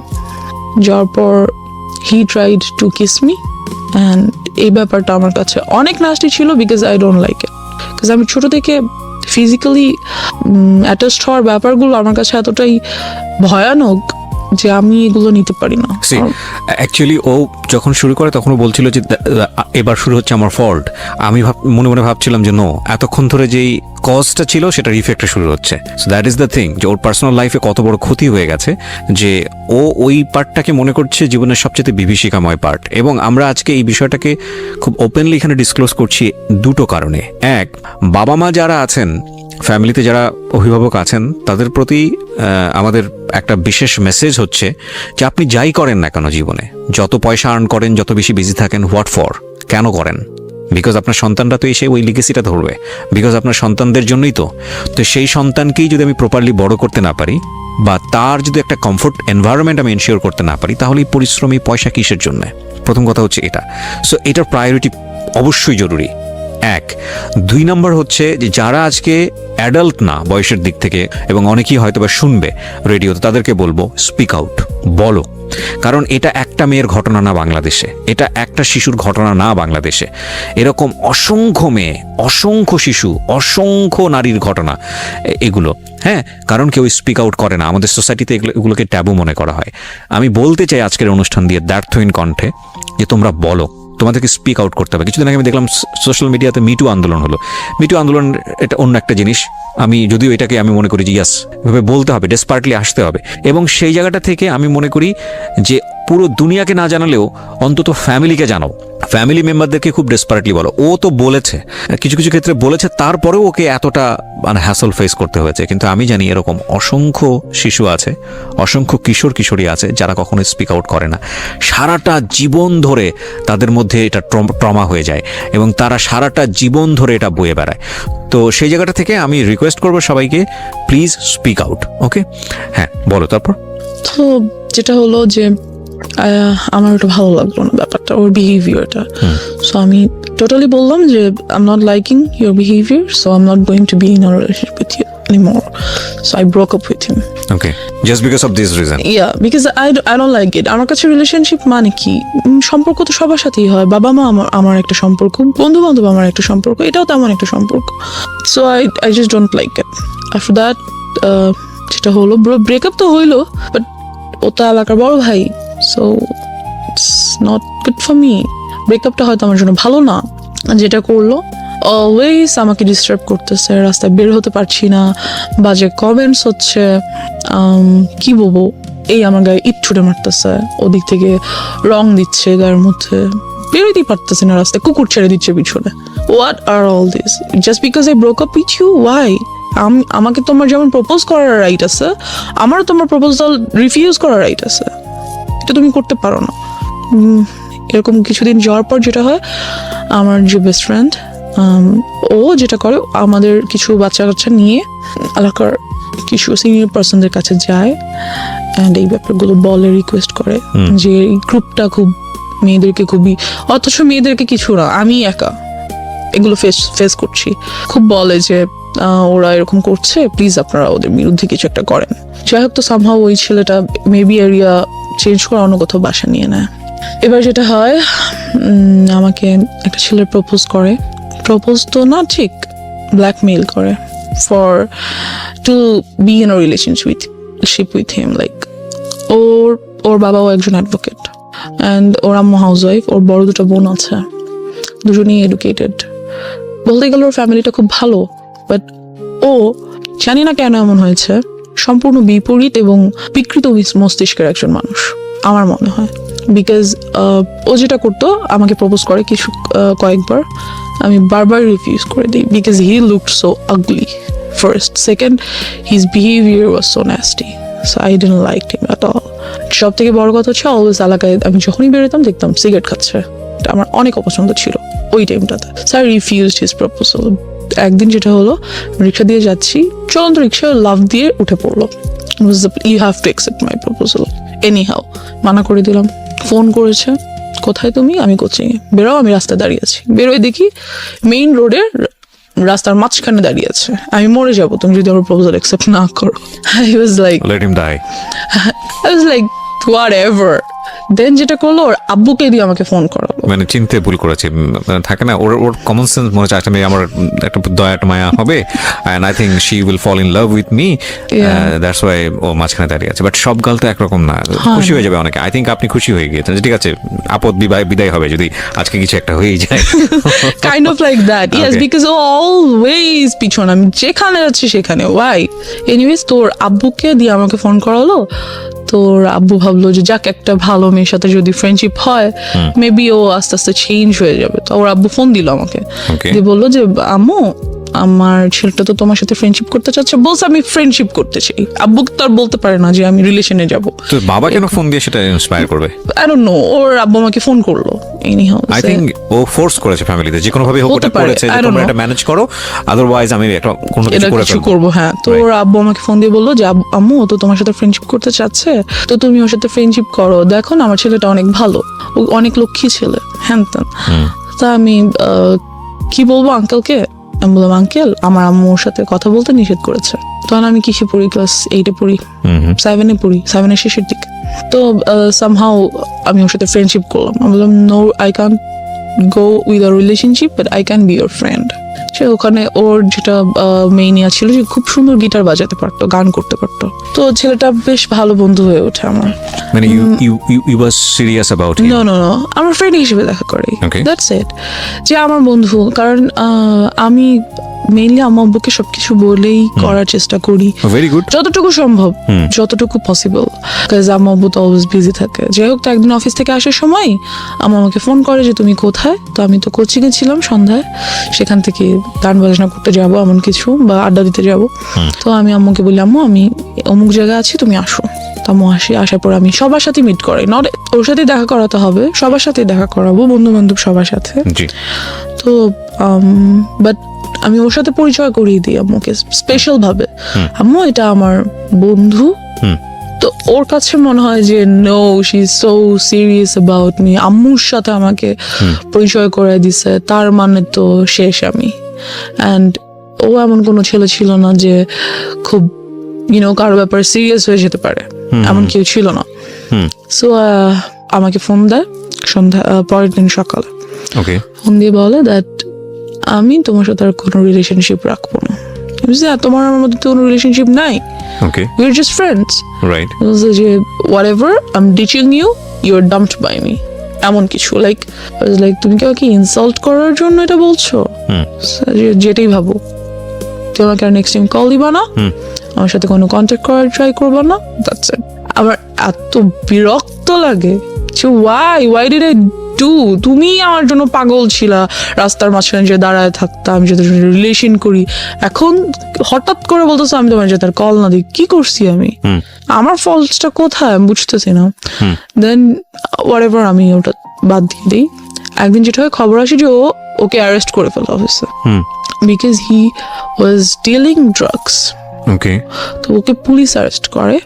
যাওয়ার পর he tried to kiss me, and এই ব্যাপারটা আমার কাছে অনেক নাস্টি ছিল, because I don't like it. Because আমি ছোটো থেকে ফিজিক্যালি অ্যাটাচড হওয়ার ব্যাপারগুলো আমার কাছে এতটাই ভয়ানক যে আমি এগুলো নিতে পারি না। অ্যাকচুয়ালি ও যখন শুরু করে তখন ও বলছিল যে এবার শুরু হচ্ছে আমার ফল্ট। আমি মনে মনে ভাবছিলাম যে নো, এতক্ষণ ধরে যেই কজটা ছিল সেটার ইফেক্টটা শুরু হচ্ছে। So that is the thing, যে ওর পার্সোনাল লাইফে কত বড় ক্ষতি হয়ে গেছে যে ও ওই পার্টটাকে মনে করছে জীবনের সবচেয়ে বিভীষিকাময় পার্ট। এবং আমরা আজকে এই বিষয়টাকে খুব ওপেনলি এখানে ডিসক্লোজ করছি দুটো কারণে। এক, বাবা মা যারা আছেন, ফ্যামিলিতে যারা অভিভাবক আছেন, তাদের প্রতি আমাদের একটা বিশেষ মেসেজ হচ্ছে যে আপনি যাই করেন না কেন জীবনে, যত পয়সা আর্ন করেন, যত বেশি বিজি থাকেন, হোয়াট ফর, কেন করেন? বিকজ আপনার সন্তানরা তো এসে ওই লিগেসিটা ধরবে, বিকজ আপনার সন্তানদের জন্যই তো সেই সন্তানকেই যদি আমি প্রপারলি বড় করতে না পারি, বা তার যদি একটা কমফোর্ট এনভায়রনমেন্ট আমি এনশিওর করতে না পারি, তাহলে এই পরিশ্রমী পয়সা কিসের জন্যে? প্রথম কথা হচ্ছে এটা। সো এটার প্রায়োরিটি অবশ্যই জরুরি, এক। দুই নম্বর হচ্ছে যে যারা আজকে অ্যাডাল্ট না বয়সের দিক থেকে, এবং অনেকেই হয়তো বা শুনবে রেডিওতে, তাদেরকে বলবো স্পিক আউট, বলো। কারণ এটা একটা মেয়ের ঘটনা না বাংলাদেশে, এটা একটা শিশুর ঘটনা না বাংলাদেশে, এরকম অসংখ্য মেয়ে, অসংখ্য শিশু, অসংখ্য নারীর ঘটনা এগুলো। হ্যাঁ, কারণ কেউ স্পিক আউট করে না, আমাদের সোসাইটিতে এগুলোকে ট্যাবু মনে করা হয়। আমি বলতে চাই আজকের অনুষ্ঠান দিয়ে দ্ব্যর্থহীন কণ্ঠে যে তোমরা বলো, তোমাদেরকে স্পিক আউট করতে হবে। কিছুদিন আগে আমি দেখলাম সোশ্যাল মিডিয়াতে মিটু আন্দোলন হলো। মিটু আন্দোলন এটা অন্য একটা জিনিস, আমি যদিও এটাকে আমি মনে করি যে ইয়াস, এভাবে বলতে হবে, ডেসপার্টলি আসতে হবে। এবং সেই জায়গাটা থেকে আমি মনে করি যে পুরো দুনিয়াকে না জানালেও অন্তত ফ্যামিলিকে জানাও, ফ্যামিলি মেম্বারদেরকে খুব ডেসপারেটলি বলো। ও তো বলেছে, কিছু কিছু ক্ষেত্রে বলেছে, তারপরেও ওকে এতটা হ্যাসল ফেস করতে হয়েছে। কিন্তু আমি জানি এরকম অসংখ্য শিশু আছে, অসংখ্য কিশোর কিশোরী আছে যারা কখনো স্পিক আউট করে না, সারাটা জীবন ধরে তাদের মধ্যে এটা ট্রমা হয়ে যায় এবং তারা সারাটা জীবন ধরে এটা বয়ে বেড়ায়। তো সেই জায়গাটা থেকে আমি রিকোয়েস্ট করবো সবাইকে, প্লিজ স্পিক আউট। ওকে, হ্যাঁ বলো তারপর। তো যেটা হলো যে আমার ওটা ভালো লাগলো না ব্যাপারটা, ওর বিহেভিয়ারটা। সো আমি টোটালি বললাম যে I am not liking your behaviour, so I am not going to be in a relationship with you anymore. So I broke up with him. Okay, just because of this reason. Yeah, because I don't like it. আমার কাছে relationship মানে কি, সম্পর্ক তো সবার সাথেই হয়, বাবা মা আমার একটা সম্পর্ক, বন্ধু বান্ধব আমার একটা সম্পর্ক, এটাও তেমন একটা সম্পর্ক। So I just don't like it. After that যেটা হলো, ব্রেকআপ তো হইলো, বাট ও তো এলাকার বড় ভাই, so it's not good for me. ব্রেকআপটা হয়তো আমার জন্য ভালো না। যেটা করলো, অলওয়েজ আমাকে ডিস্টার্ব করতেছে, রাস্তায় বের হতে পারছি না, বাজে কমেন্টস হচ্ছে, কি বলবো, এই আমার গায়ে ইট ছুটে মারতেছে, ওদিক থেকে রং দিচ্ছে গায়ের মধ্যে, বেরোতেই পারতেছে না রাস্তায়, কুকুর ছেড়ে দিচ্ছে পিছনে। What are all this? Just because I broke up with you, why? আমাকে তোমার যেমন প্রপোজ করার রাইট আছে, আমারও তোমার প্রপোজাল রিফিউজ করার রাইট আছে, এটা তুমি করতে পারো না। এরকম কিছুদিন যাওয়ার পর যেটা হয়, আমার যে বেস্ট ফ্রেন্ড, ও যেটা করে, আমাদের কিছু বাচ্চা কাচ্চা নিয়ে এলাকার কিছু সিনিয়র পার্সনদের কাছে যায় অ্যান্ড এই ব্যাপারগুলো বলে, রিকোয়েস্ট করে যে এই গ্রুপটা খুব মেয়েদেরকে খুবই, অথচ মেয়েদেরকে কিছু না, আমি একা এগুলো ফেস করছি, খুব বলে যে ওরা এরকম করছে, প্লিজ আপনারা ওদের বিরুদ্ধে কিছু একটা করেন। যাই হোক, তো সামহাও ওই ছেলেটা মেবি এরিয়া চেঞ্জ করে অন্য কোথাও বাসা নিয়ে নেয়। এবার যেটা হয়, আমাকে একটা ছেলে প্রপোজ করে, প্রপোজ তো না ঠিক, ব্ল্যাকমেইল করে for to be in a relationship with him. Like ওর বাবাও একজন অ্যাডভোকেট অ্যান্ড ওর আম্মু হাউস ওয়াইফ, ওর বড় দুটো বোন আছে, দুজনেই এডুকেটেড। বলতে গেলে ওর ফ্যামিলিটা খুব ভালো, বাট ও জানি না কেন এমন হয়েছে, সম্পূর্ণ বিপরীত এবং বিকৃত মস্তিষ্কের একজন মানুষ আমার মনে হয়। বিকজ ও যেটা করতো, আমাকে প্রপোজ করে কয়েকবার, আমি বারবার রিফিউজ করে দিই because he looked so ugly first, second his behaviour was so nasty, so I didn't like him at all. সব থেকে বড় কথা হচ্ছে, অলওয়েজ এলাকায় আমি যখনই বেরোতাম দেখতাম সিগারেট খাচ্ছে, এটা আমার অনেক অপছন্দ ছিল ওই টাইমটাতে। So I refused his proposal. একদিন যেটা হলো, রিক্সা দিয়ে যাচ্ছি, চলন্ত রিক্সা লাফ দিয়ে উঠে পড়লো, you have to accept my proposal anyhow. মানা করে দিলাম। ফোন করেছে, কোথায় তুমি? আমি কোচিংয়ে। বেরো, আমি রাস্তায় দাঁড়িয়ে আছি। বেরোয় দেখি মেইন রোডের রাস্তার মাঝখানে দাঁড়িয়ে আছে, আমি মরে যাবো তুমি যদি আমার প্রপোজাল অ্যাকসেপ্ট না করো। I was like, let him die. I was like whatever. Then যেটা করলো, ওর আব্বুকে দিয়ে আমাকে ফোন করালো। মানে চিনতে ভুল করেছে, থাকে না, ওর কমন সেন্স মনে হচ্ছে আসলে আমার একটা দয়া একটা মায়া হবে, and I think she will fall in love with me, that's why ও মাঝখানে দাঁড়িয়ে আছে। বাট সব গাল তো একরকম না, খুশি হয়ে যাবে অনেকে। আই থিঙ্ক আপনি খুশি হয়ে গিয়েছেন, ঠিক আছে, আপদ বিদায় হবে যদি আজকে কিছু একটা হয়ে যায়। Kind of like that, yes, because ও অলওয়েজ পিছন, আমি যেখানে যাচ্ছি সেখানে। ওয়াই? এনিওয়েজ, তোর আব্বুকে দিয়ে আমাকে ফোন করালো। তোর আব্বু ভাবলো যে যাক, একটা ভালো মেয়ের সাথে যদি ফ্রেন্ডশিপ হয়, মেবি ও আস্তে আস্তে চেঞ্জ হয়ে যাবে। তো ওর আব্বু ফোন দিল আমাকে, দিয়ে বললো যে আম্মু, আমার ছেলেটা তো তোমার সাথে ফ্রেন্ডশিপ করতে চাচ্ছে। বলছে আমি ফ্রেন্ডশিপ করতে চাই। আব্বুকে তো আর বলতে পারে না যে আমি রিলেশনে যাব। তো বাবা কেন ফোন দিয়ে সেটা ইন্সপায়ার করবে? আই ডোন্ট নো, ওর আব্বু আমাকে ফোন করলো। এনিহাউ, আই থিঙ্ক ও ফোর্স করেছে ফ্যামিলিতে, যে কোনো ভাবে হোক ওটা করেছে যে তোমরা এটা ম্যানেজ করো, আদারওয়াইজ আমি একটা কোনো কিছু করব। হ্যাঁ, তো ওর আব্বু আমাকে ফোন দিয়ে বললো যে আম্মু, ও তো তোমার সাথে ফ্রেন্ডশিপ করতে চাচ্ছে, তো তুমি ওর সাথে ফ্রেন্ডশিপ করো। দেখো না, আমার ছেলেটা অনেক ভালো, ও অনেক লক্ষ্মী ছেলে, হ্যান ত্যান। তা আমি কি বলবো আঙ্কেলকে? আমি বললাম, আঙ্কেল, আমার আম্মু ওর সাথে কথা বলতে নিষেধ করেছে। তখন আমি কিসে পড়ি? ক্লাস 8-এ পড়ি, 7-এ পড়ি, 7-এর শেষের দিকে। তো সামহাউ আমি ওর সাথে ফ্রেন্ডশিপ করলাম। আমি বললাম, no, I can't go with a relationship, but I can be your friend. সে ওখানে ওর যেটা মেইন ইয়া ছিল, যে খুব সুন্দর গিটার বাজাতে পারতো, গান করতে পারতো। তো ছেলেটা বেশ ভালো বন্ধু হয়ে ওঠে আমার। মানে you was serious about him? No, আমার ফ্রেন্ড হিসেবে দেখা করে, দ্যাটস ইট, যে আমার বন্ধু। কারণ আমি মেইনলি আমার আব্বুকে সবকিছু বলেই করার চেষ্টা করি, ভেরি গুড, যতটুকু সম্ভব, যতটুকু পসিবল, কাজ আমার আব্বু তো অলওয়েজ বিজি থাকে। যাই হোক, তো একদিন অফিস থেকে আসার সময় আমার আমাকে ফোন করে যে তুমি কোথায়? তো আমি তো কোচিংয়ে ছিলাম সন্ধ্যায়, সেখান থেকে গান বাজনা করতে যাবো এমন কিছু, বা আড্ডা দিতে যাবো। তো আমি আম্মুকে বললাম, আম্মু, আমি অমুক জায়গায় আছি, তুমি আসো। তো আম্মু আসার পর আমি সবার সাথে মিট করাই, নট ওর সাথে দেখা করাতে হবে, সবার সাথে দেখা করাবো, বন্ধু বান্ধব সবার সাথে। তো বাট আমি ওর সাথে পরিচয় করিয়ে দিই আম্মুকে স্পেশাল ভাবে, আম্মু, এটা আমার বন্ধু। তো ওর কাছে মনে হয় যে no, she is so serious about me. আম্মুর সাথে আমাকে পরিচয় করে দিছে, তার মানে তো শেষ আমি। অ্যান্ড ও এমন কোনো ছেলে ছিল না যে খুব কারো ব্যাপারে সিরিয়াস হয়ে যেতে পারে, এমন কেউ ছিল না। সো আমাকে ফোন দেয় সন্ধ্যা, পরের দিন সকালে ফোন দিয়ে বলে দ্যাট আমি তোমার সাথে আর কোনো রিলেশনশিপ রাখবো না। তোমার আমার মধ্যে তো কোনো রিলেশনশিপ নাই, we are just friends, right? যে whatever, I am ditching you, you are dumped by me, এমন কিছু। লাইক তুমি কি আমাকে ইনসাল্ট করার জন্য এটা বলছো? যেটাই ভাবো, তুমি আমাকে আর নেক্সট টাইম কল দিবা না, আমার সাথে কোনো কন্ট্যাক্ট করার ট্রাই করবা না, দ্যাটস ইট। আমার এত বিরক্ত লাগে যে ওয়াই ডিড আই ডু? তুমি আমার জন্য পাগল ছিলা, রাস্তার মাঝখানে যে দাঁড়ায় থাকতাম, আমি যাদের রিলেশন করি, এখন হঠাৎ করে বলতেছো আমি তোমার সাথে কল না দিই। কি করছি আমি? আমার ফল্টসটা কোথায় আমি বুঝতেছি না। দেন হোয়াটএভার, আমি ওটা বাদ দিয়ে দিই। একদিন যেটা হয়, খবর আসে যে ওকে অ্যারেস্ট করে ফেলা অফিসে, because he was dealing drugs. Okay তো ওকে পুলিশ অ্যারেস্ট করে,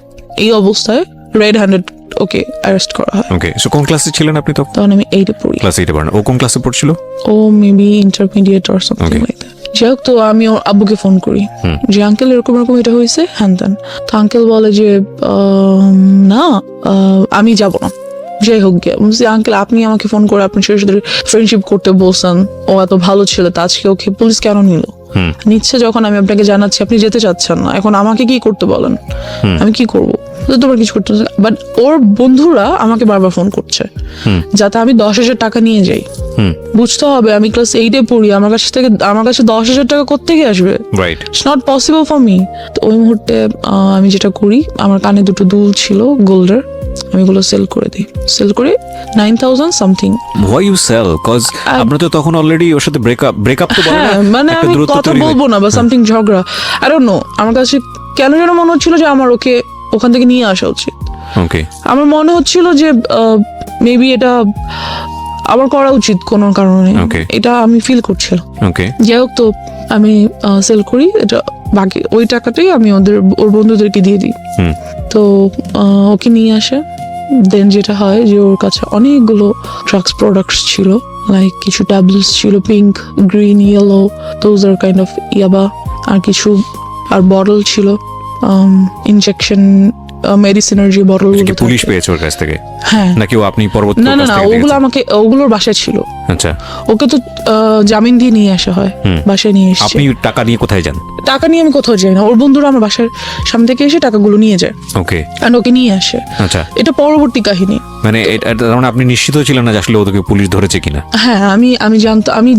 এই অবস্থায় রেড হ্যান্ডেড ওকে অ্যারেস্ট করা হয়। ওকে সো কোন ক্লাসে ছিলেন আপনি তখন? তখন আমি 8-এ পড়ি। ক্লাস 8 পড়েন। ও কোন ক্লাসে পড়ছিল? ও maybe intermediate or something like that. যাই হোক, তো আমি ওর আব্বুকে ফোন করি যে আঙ্কেল এরকম এরকম এটা হয়েছে হ্যান ত্যান। তো আঙ্কেল বলে যে না আমি যাব না। যাই হোক গিয়ে আঙ্কেল আপনি আমাকে ফোন করে আপনি ছেলের সাথে ফ্রেন্ডশিপ করতে বলছেন, ও এত ভালো ছিল, তা আজকে ওকে পুলিশ কেন নিল? নিচ্ছে যখন আমি আপনাকে জানাচ্ছি আপনি যেতে চাচ্ছেন না, এখন আমাকে কি করতে বলেন? আমি কি করবো? তোমার কিছু করতে, বাট ওর বন্ধুরা আমাকে বারবার ফোন করছে যাতে আমি 10,000 টাকা নিয়ে যাই। বুঝতে হবে আমি ক্লাস 8-এ পড়ি, আমার কাছে 10,000 টাকা কোত্থেকে আসবে? Right, it's not possible for me. তো ওই মুহূর্তে আমি যেটা করি, আমার কানে 2টো দুল ছিল গোল্ডের, আমি এগুলো সেল করে দিই। সেল করে 9,000 something. Why you sell? Cause আপনারা তো তখন অলরেডি ওর সাথে ব্রেকআপ তো বলে না, হ্যাঁ, মানে একটা আমি দূরত্ব কথা তৈরি বলবো না বা সামথিং ঝগড়া, আই ডোন্ট নো। আমার কাছে কেন যেন মনে হচ্ছিল যে আমার ওকে ওখান থেকে নিয়ে আসা উচিত। ওকে আমার মনে হচ্ছিল যে মেবি এটা আমার করা উচিত কোনো কারণে, Okay. এটা আমি ফিল করছিলাম। ওকে যাই হোক, তো আমি সেল করি এটা, বাকি ওই টাকাটাই আমি ওর বন্ধুদেরকে দিয়ে দিই। তো ওকে নিয়ে আসে। দেন যেটা হয় যে ওর কাছে অনেকগুলো ড্রাগস প্রোডাক্টস ছিল, লাইক কিছু ট্যাবলেটস ছিল, pink, green, yellow, those are kind of ইয়াবা, আর কিছু আর বটল ছিল, ইনজেকশন মেডিসিনের যে বটল কি পুলিশ পেয়েছে ওর কাছ থেকে হ্যাঁ নাকি ও আপনি পরবর্তী না না না, ওগুলো আমাকে ওগুলোর বাসায় ছিল। আচ্ছা, ওকে তো জামিন দিয়ে নিয়ে আসা হয়, বাসায় নিয়ে এসেছে। আপনি টাকা নিয়ে কোথায় যান? টাকা নিয়ে আমি কোথাও যাই না, ওর বন্ধুরা আমার বাসার সামনে থেকে এসে টাকাগুলো নিয়ে যায় ওকে আর ওকে নিয়ে আসে। আচ্ছা, এটা পরবর্তী কাহিনী। মানে তার মানে আপনি নিশ্চিত ছিলেন না যে আসলে ওদেরকে পুলিশ ধরেছে কিনা? হ্যাঁ, আমি জানতো, আমি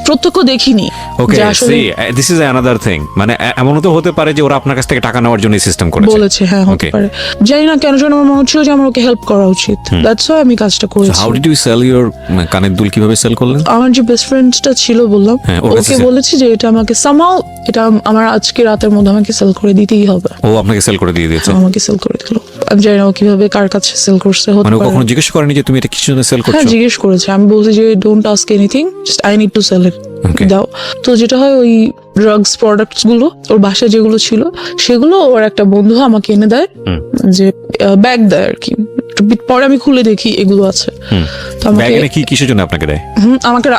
প্রত্যক্ষ দেখিনি ওকে যে আসলে C this is another thing. মানে এমনও তো হতে পারে যে ওরা আপনার কাছ থেকে টাকা নেওয়ার জন্য সিস্টেম করেছে। বলেছে, হ্যাঁ হতে Okay. পারে, জানি না কেন যেন আমার মনে হচ্ছিল যে আমার ওকে হেল্প করা উচিত। দ্যাটস ওয়াই আমি কাজটা করেছি। How did you sell your কানের দুল? কিভাবে সেল করলেন? আমার যে বেস্ট ফ্রেন্ডটা ছিল বললাম, হ্যাঁ, ওর কাছে ওকে sell- বলেছি যে এটা আমাকে সামাও, এটা আমার আজকে রাতের মধ্যে আমাকে সেল করে দিতেই হবে। ও আপনাকে সেল করে দিয়ে দিয়েছে? আমাকে সেল করে দিল। আমি জানি না ও কিভাবে কার কাছে সেল করছে, হতে মানে ও পারে। কখনো জিজ্ঞেস করেনি যে তুমি এটা কিছু জন্য সেল হ্যাঁ, করছো? জিজ্ঞেস করেছে। আমি বলছি যে don't ask anything, just I need to sell it, Okay. দাও। তো যেটা হয়, ওই ড্রাগস প্রোডাক্টস গুলো ওর বাসায় যেগুলো ছিল সেগুলো ওর একটা বন্ধু আমাকে এনে দেয়, যে ব্যাগ দেয় আর কি। পরে আমি খুলে দেখি এগুলো আছে। তো আমাকে ব্যাগে কি কিসের জন্য আপনাকে দেয়?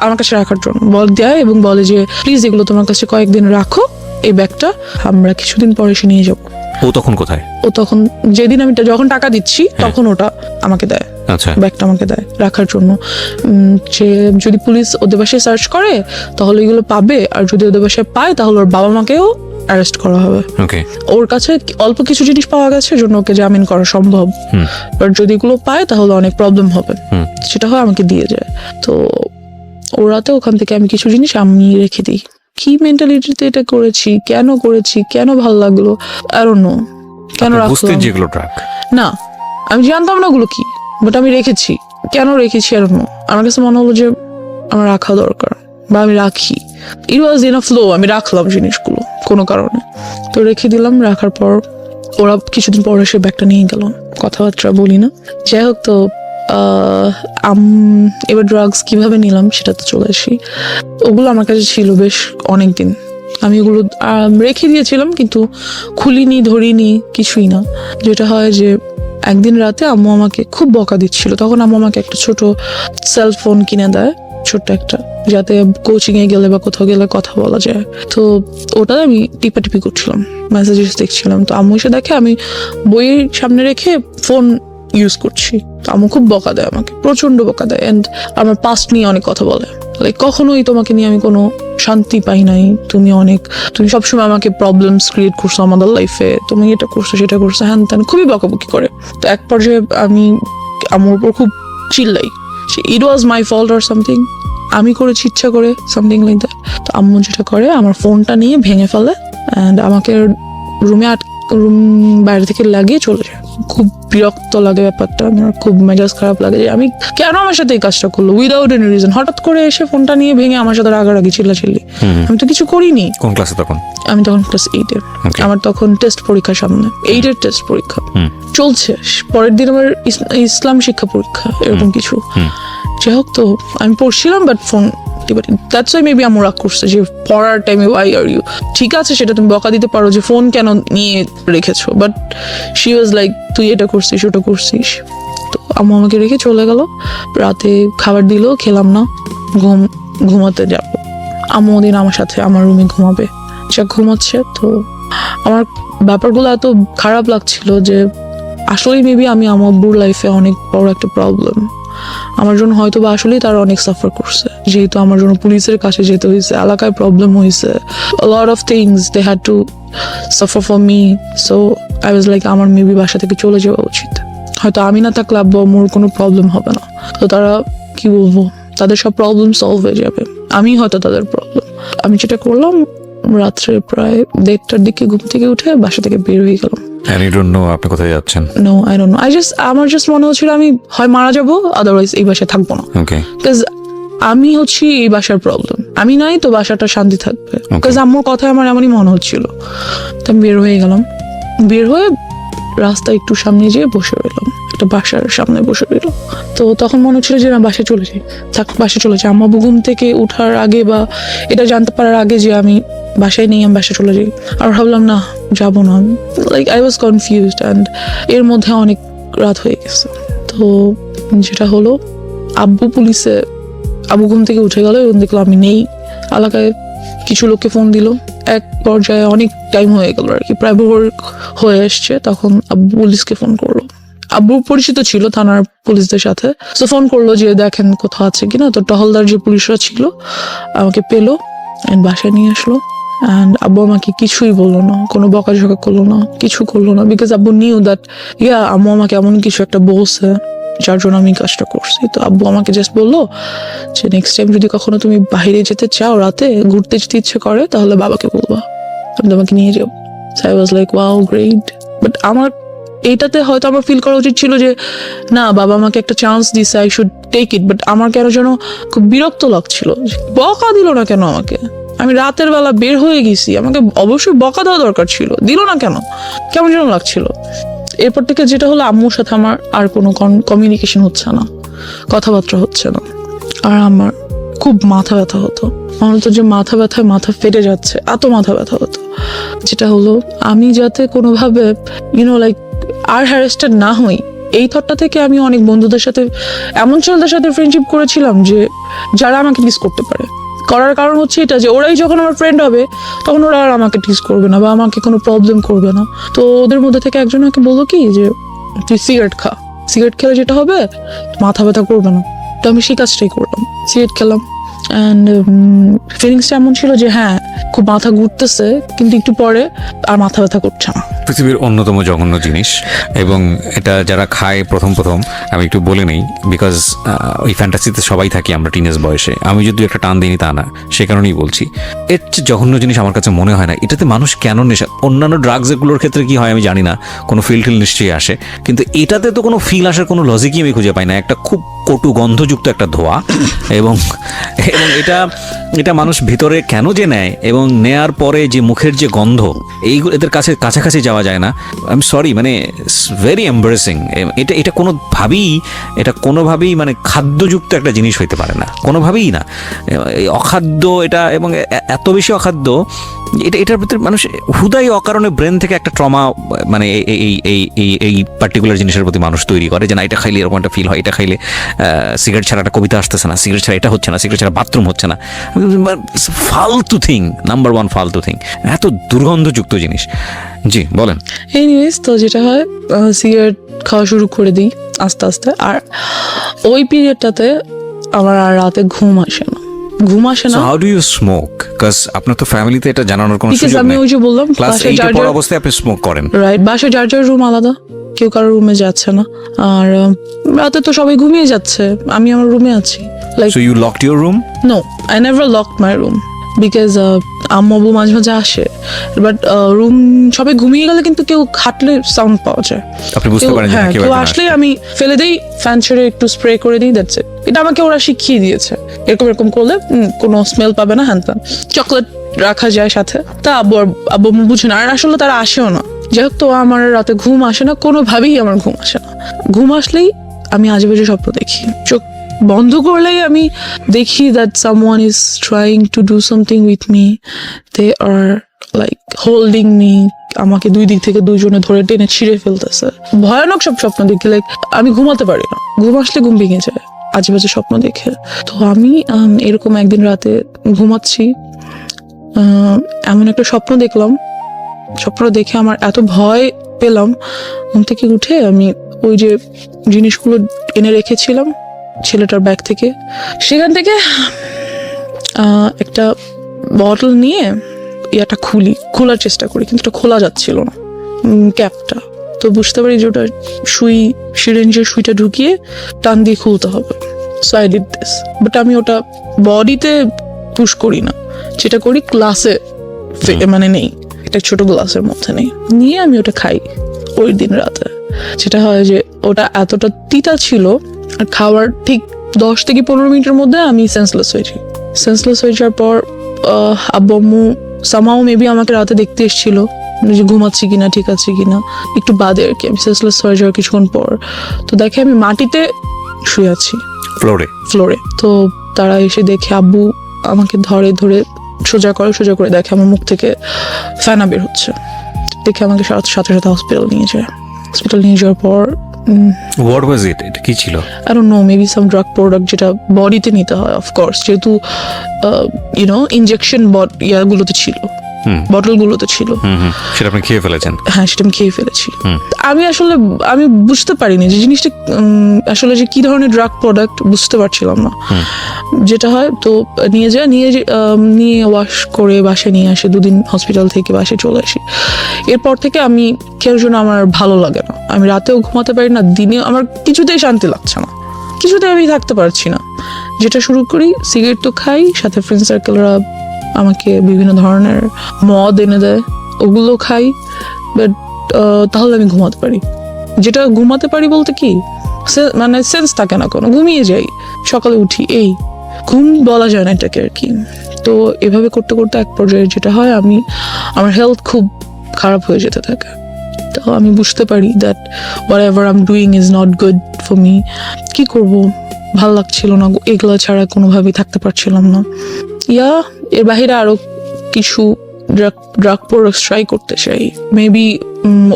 আমার কাছে রাখার জন্য দেয় এবং বলে যে প্লিজ এগুলো তোমার কাছে কয়েকদিন রাখো, এই ব্যাগটা আমরা কিছুদিন পরে এসে নিয়ে যাবো। ও তখন কোথায়? ও তখন যেদিন আমি যখন টাকা দিচ্ছি তখন ওটা আমাকে দেয়, আচ্ছা, ব্যাগটা আমাকে দেয় রাখার জন্য। যে যদি পুলিশ ওদের বাসায় সার্চ করে তাহলে এগুলো পাবে, আর যদি ওদের বাসায় পায় তাহলে ওর বাবা মাকেও অ্যারেস্ট করা হবে। ওকে ওর কাছে অল্প কিছু জিনিস পাওয়া গেছে, জন্য ওকে জামিন করা সম্ভব, বাট যদি এগুলো পায় তাহলে অনেক প্রবলেম হবে। সেটা হয় আমাকে দিয়ে যায়। তো ওরাতে ওখান থেকে আমি কিছু জিনিস আমি রেখে দিই। কি মেন্টালিটিতে এটা করেছি, কেন ভালো লাগলো, আই ডোন্ট নো কেন বুঝতে রাখলাম। যেগুলো ট্রাক না, আমি জানতাম না ওগুলো কি, বাট আমি রেখেছি। কেন রেখেছি আর নো, আমার কাছে মনে হলো যে আমার রাখা দরকার বা আমি রাখি। ইট ওয়াজ ইন আ ফ্লো, আমি রাখলাম জিনিসগুলো কোনো কারণে। তো রেখে দিলাম। রাখার পর ওরা কিছুদিন পরে সে ব্যাগটা নিয়ে গেল, কথাবার্তা বলি না। যাই হোক, তো এবার ড্রাগস কিভাবে নিলাম সেটা তো চলে আসি। ওগুলো আমার কাছে ছিল বেশ অনেকদিন, আমি ওগুলো রেখে দিয়েছিলাম কিন্তু খুলিনি, ধরিনি, কিছুই না। যেটা হয় যে একদিন রাতে আম্মু আমাকে খুব বকা দিচ্ছিল, তখন আম্মু আমাকে একটা ছোট সেলফোন কিনে দেয়, ছোট্ট একটা, যাতে কোচিং এ গেলে বা কোথাও গেলে কথা বলা যায়। তো ওটা আমি টিপাটিপি করছিলাম, মেসেজেস দেখছিলাম। তো আম্মু এসে দেখে আমি বইয়ের সামনে রেখে ফোন ইউজ করছি। তো আম্মু খুব বকা দেয় আমাকে, প্রচন্ড বকা দেয়, এন্ড আমার পাস্ট নিয়ে অনেক কথা বলে, লাইক কখনোই তোমাকে নিয়ে আমি কোনো শান্তি পাই নাই, তুমি সবসময় আমাকে প্রবলেমস ক্রিয়েট করছো আমাদের লাইফে, তুমি এটা করছো সেটা করছো, হ্যান ত্যান, খুবই বকাবকি করে। তো এক পর্যায়ে আমি আমার উপর খুব চিল্লাই, ইট ওয়াজ মাই ফল্ট অর সামথিং, আমি করেছি ইচ্ছা করে, সামথিং লাইক দ্যাট। তো আম্মু যেটা করে, আমার ফোনটা নিয়ে ভেঙে ফেলে অ্যান্ড আমাকে রুম বাইরে থেকে লাগিয়ে চলে যায়। খুব বিরক্ত লাগে ব্যাপারটা, আমার খুব মেজাজ খারাপ লাগে যে আমি কেন আমার সাথে এই কাজটা করলো উইদাউট এনি রিজন। হঠাৎ করে এসে ফোনটা নিয়ে ভেঙে আমার সাথে রাগারাগি, চিল্লাচিল্লি। আমি তো কিছু করিনি। কোন ক্লাসে তখন? আমি তখন ক্লাস 8-এর। Okay. আমার তখন টেস্ট পরীক্ষা সামনে, 8-এর টেস্ট পরীক্ষা চলছে, পরের দিন আমার ইসলাম শিক্ষা পরীক্ষা, এরকম কিছু। যাই হোক, তো আমি পড়ছিলাম but phone but that's why maybe আমার রাগ করছে যে পড়ার টাইমে ওয়াই আর ইউ, ঠিক আছে সেটা তুমি বকা দিতে পারো যে ফোন কেন নিয়ে রেখেছো, বাট শি ওয়াজ লাইক তুই এটা করছিস ওটা করছিস। তো আম্মু আমাকে রেখে চলে গেল, রাতে খাবার দিল, খেলাম না, ঘুমাতে যাব। আম্মু ওদিন আমার সাথে আমার রুমে ঘুমাবে, যা ঘুমাচ্ছে। তো আমার ব্যাপারগুলো এত খারাপ লাগছিল যে আসলেই মেবি আমি আমার আব্বুর লাইফে অনেক বড় একটা প্রবলেম আমার জন্য, হয়তো বা আসলেই তারা অনেক সাফার করছে, যেহেতু আমার জন্য পুলিশের কাছে যেতে হয়েছে, এলাকায় প্রবলেম হয়েছে, a lot of things they had to suffer for me, so I was like আমার মেবি বাসা থেকে চলে যাওয়া উচিত, হয়তো আমি না থাকলে আব্বু আম্মুর কোনো প্রবলেম হবে না, তো তারা কি বলবো তাদের সব প্রবলেম সলভ হয়ে যাবে, আমি হয়তো তাদের প্রবলেম। আমি যেটা করলাম রাত্রে প্রায় 1:30টার দিকে ঘুম থেকে উঠে বাসা থেকে বের হয়ে গেলাম। And you don't know আপনি কোথায় যাচ্ছেন? নো আই ডোন্ট নো, আমার জাস্ট মনে হচ্ছিল আমি হয় মারা যাবো, আদারওয়াইজ এই বাসায় থাকবো না। ওকে, বিকজ আমি হচ্ছি এই বাসার প্রবলেম, আমি নাই তো বাসাটা শান্তি থাকবে, বিকজ আম্মুর কথা আমার এমনই মনে হচ্ছিল। তো আমি বের হয়ে গেলাম, বের হয়ে রাস্তা একটু সামনে যেয়ে বসে রইলাম, একটা বাসার সামনে বসে রইলাম। তো তখন মনে হচ্ছিল যে না বাসায় চলে যাই, বাসায় চলে যাই। আম্মা ঘুম থেকে উঠার আগে বা এটা জানতে পারার আগে যে আমি বাসায় নেই, আমি বাসায় চলে যাই। আর ভাবলাম না যাবো না, like I was confused and এর মধ্যে অনেক রাত হয়ে গেছে। তো যেটা হলো আব্বু ঘুম থেকে উঠে গেল এবং দেখলো আমি নেই, এলাকায় কিছু লোককে ফোন দিল, এক পর্যায়ে অনেক টাইম হয়ে গেল আর কি, প্রায় ভোর হয়ে আসছে, তখন আব্বু পুলিশকে ফোন করলো। আব্বু পরিচিত ছিল থানার পুলিশদের সাথে, তো ফোন করলো যে দেখেন কোথাও আছে কিনা। তো টহলদার যে পুলিশরা ছিল আমাকে পেলো অ্যান্ড বাসায় নিয়ে আসলো। অ্যান্ড আব্বু আমাকে কিছুই বললো না, কোনো বকাঝকা করলো না, কিছু করলো না, বিকজ আব্বু নিউ দ্যাট আম্মু আমাকে এমন কিছু একটা বলছে যার জন্য আমি কাজটা করছি। তো আব্বু আমাকে জাস্ট বললো যে নেক্সট টাইম যদি কখনো তুমি বাইরে যেতে চাও, রাতে ঘুরতে যেতে ইচ্ছে করে, তাহলে বাবাকে বলবা, আমি তোমাকে নিয়ে যাবো। So I was like wow great. But আমার এইটাতে হয়তো আমার ফিল করা উচিত ছিল যে না বাবা আমাকে একটা চান্স দিছে, I should take it. But আমার কেন যেন খুব বিরক্ত লাগছিল, বকা দিল না কেন আমাকে, আমি রাতের বেলা বের হয়ে গেছি, আমাকে অবশ্যই বকা দেওয়া দরকার ছিল, দিল না কেন, কেমন যেন লাগছিল। এরপর থেকে যেটা হলো আম্মুর সাথে আমার আর কোনো কমিউনিকেশন হচ্ছে না, কথাবার্তা হচ্ছে না। আর আমার খুব মাথা ব্যথা হতো, আমার হতো যে মাথা ব্যথায় মাথা ফেটে যাচ্ছে, এত মাথা ব্যথা হতো। যেটা হলো আমি যাতে কোনোভাবে লাইক আর হ্যারাসড না হই, এই থটটা থেকে আমি অনেক বন্ধুদের সাথে, এমন ছেলেদের সাথে ফ্রেন্ডশিপ করেছিলাম যে যারা আমাকে মিস করতে পারে। করার কারণ হচ্ছে এটা যে ওরাই যখন আমার ফ্রেন্ড হবে তখন ওরা আর আমাকে টিস করবে না বা আমাকে কোনো প্রবলেম করবে না। তো ওদের মধ্যে থেকে একজন আমাকে বললো কি যে তুই সিগারেট খা, সিগারেট খেলে যেটা হবে মাথা ব্যথা করবে না। তো আমি সেই কাজটাই করলাম, সিগারেট খেলাম। অ্যান্ড ফিলিংসটা এমন ছিল যে হ্যাঁ খুব মাথা ঘুরতেছে, কিন্তু একটু পরে আর মাথা ব্যথা করছে না। পৃথিবীর অন্যতম জঘন্য জিনিস, এবং এটা যারা খায় প্রথম আমি একটু বলে নেই, বিকজ ওই ফ্যান্টাসিতে সবাই থাকি আমরা টিনেজ বয়সে, আমি যদি একটা টান দিইনি তা না, সে কারণেই বলছি। এর যে জঘন্য জিনিস আমার কাছে মনে হয় না, এটাতে মানুষ কেন নেশা, অন্যান্য ড্রাগস এগুলোর ক্ষেত্রে কি হয় আমি জানি না, কোনো ফিল নিশ্চয়ই আসে, কিন্তু এটাতে তো কোনো ফিল আসার কোনো লজিকই আমি খুঁজে পাই না। একটা খুব কটু গন্ধযুক্ত একটা ধোঁয়া, এবং এটা মানুষ ভিতরে কেন যে নেয়, এবং নেয়ার পরে যে মুখের যে গন্ধ, এইগুলো এদের কাছাকাছি যাওয়া যায় না। আই এম সরি, মানে ভেরি এম্বারেসিং। এটা কোনোভাবেই মানে খাদ্যযুক্ত একটা জিনিস হইতে পারে না, কোনোভাবেই না। এই অখাদ্য এটা, এবং এত বেশি অখাদ্য, এটার ভিতরে মানুষ হুদাই অকারণে ব্রেন থেকে একটা ট্রমা, মানে এই পার্টিকুলার জিনিসের প্রতি মানুষ তৈরি করে যে না এটা খাইলে এরকম একটা ফিল হয়, এটা খাইলে সিগারেট ছাড়া একটা কবিতা আসতেছে না, সিগারেট ছাড়া এটা হচ্ছে না, সিগারেট ছাড়া বাথরুম হচ্ছে না। ফালতু থিং, নাম্বার 1 ফালতু থিং, এত দুর্গন্ধযুক্ত জিনিস। জি বলেন। এনিওয়েজ, তো যেটা হয় সিগারেট খাওয়া শুরু করে দিই আস্তে আস্তে, আর ওই পিরিয়ডটাতে আমার আর রাতে ঘুম আসে না। How do you smoke? Because আপনার তো ফ্যামিলিতে এটা জানানোর কোনো সুযোগ নেই। আমি ওই যে বললাম ক্লাস 8 এর পর অবস্থায় আপনি স্মোক করেন, রাইট? বাসায় যার যার রুম আলাদা, কেউ কারোর রুমে যাচ্ছে না, আর রাতে তো সবাই ঘুমিয়ে যাচ্ছে, আমি আমার রুমে আছি। Like so you locked your room? No, I never locked my room, because আম্মু মাঝে মাঝে আসে, বাট রুম সবাই ঘুমিয়ে গেলে কিন্তু কেউ হাঁটলে সাউন্ড পাওয়া যায়, আপনি বুঝতে পারেন যে কেউ আসলে আমি ফেলে দেই, ফ্যান ছেড়ে একটু স্প্রে করে দিই, দ্যাটস ইট। এটা আমাকে ওরা শিখিয়ে দিয়েছে, এরকম করলে কোনো স্মেল পাবে না, হ্যান ত্যান। চকলেট রাখা যায় সাথে, তা আব্বু বুঝে না, আর আসলে তারা আসেও না। যাই হোক, তো আমার রাতে ঘুম আসে না, কোনোভাবেই আমার ঘুম আসে না। ঘুম আসলেই আমি আজেবাজে স্বপ্ন দেখি, চোখ বন্ধ করলেই আমি দেখি that someone is trying to do something with me, they are like holding me, আমাকে দুই দিক থেকে দুইজনে ধরে টেনে ছিঁড়ে ফেলতেছে। ভয়ানক সব স্বপ্ন দেখি, লাইক আমি ঘুমাতে পারি না, ঘুম আসলে ঘুম ভেঙে যায় আজে বাজে স্বপ্ন দেখে। তো আমি এরকম একদিন রাতে ঘুমাচ্ছি, এমন একটা স্বপ্ন দেখলাম। স্বপ্ন দেখে আমার এত ভয় পেলাম, ঘুম থেকে উঠে আমি ওই যে জিনিসগুলো এনে রেখেছিলাম ছেলেটার ব্যাগ থেকে, সেখান থেকে একটা বটল নিয়ে ইয়াটা খোলার চেষ্টা করি, কিন্তু এটা খোলা যাচ্ছিল না ক্যাপটা। তো বুঝতে পারি যে ওটা সিরিঞ্জের সুইটা ঢুকিয়ে টান দিয়ে খুলতে হবে। So I did this, but আমি ওটা বডিতে পুশ করি না, যেটা করি গ্লাসে, মানে নেই, একটা ছোট গ্লাসের মধ্যে নেই, নিয়ে আমি ওটা খাই ওই দিন রাতে। যেটা হয় যে ওটা এতটা তিতা ছিল, আর খাওয়ার ঠিক 10 থেকে 15 মিনিটের মধ্যে আমি সেন্সলেস হয়ে যাই। সেন্সলেস হয়ে যাওয়ার পর আব্বু আম্মু সামাও মেবি আমাকে রাতে দেখতে এসেছিল যে ঘুমাচ্ছি কিনা, ঠিক আছে কিনা, একটু বাদে আর কি। আমি সেন্সলেস হয়ে যাওয়ার কিছুক্ষণ পর তো দেখে আমি মাটিতে শুয়ে আছি, ফ্লোরে। তো তারা এসে দেখে, আব্বু আমাকে ধরে সোজা করে দেখে আমার মুখ থেকে ফেনা বের হচ্ছে। দেখে আমাকে সাথে সাথে হসপিটাল নিয়ে যায়। হসপিটাল নিয়ে যাওয়ার পর What was it? এটা কি ছিল? I don't know, maybe some drug product যেটা বডিতে নিতে হয়, of course, যেহেতু ইনজেকশন ইয়াগুলোতে ছিল, বটলগুলোতে ছিল। সেটা আপনি খেয়ে ফেলেছেন? হ্যাঁ, সেটা আমি খেয়ে ফেলেছি। আমি বুঝতে পারিনি যে জিনিসটা আসলে যে কি ধরনের ড্রাগ প্রোডাক্ট, বুঝতে পারছিলাম না। যেটা হয় তো নিয়ে ওয়াশ করে বাসায় নিয়ে আসে, 2 দিন হসপিটাল থেকে বাসায় চলে আসি। এরপর থেকে আমি কেউ জন্য আমার ভালো লাগে না, আমি রাতেও ঘুমাতে পারি না, দিনে আমার কিছুতেই শান্তি লাগছে না, কিছুতেই আমি থাকতে পারছি না। যেটা শুরু করি, সিগারেট তো খাই, সাথে ফ্রেন্ড সার্কেলরা আমাকে বিভিন্ন ধরনের মদ এনে দেয়, ওগুলো খাই, বাট তাহলে আমি ঘুমাতে পারি। যেটা ঘুমাতে পারি বলতে কি, মানে সেন্স থাকে না কোনো, ঘুমিয়ে যাই, সকালে উঠি, এই ঘুম বলা যায় না এটাকে আর কি। তো এভাবে করতে করতে এক পর্যায়ে যেটা হয়, আমার হেলথ খুব খারাপ হয়ে যেতে থাকে। তো আমি বুঝতে পারি that what ever I am doing is not good for me. কি করব, ভাল লাগছিল না, এগুলো ছাড়া কোনোভাবেই থাকতে পারছিলাম না। এর বাহিরে আরো কিছু ড্রাগ প্রোডাক্টস ট্রাই করতে চাই, মেবি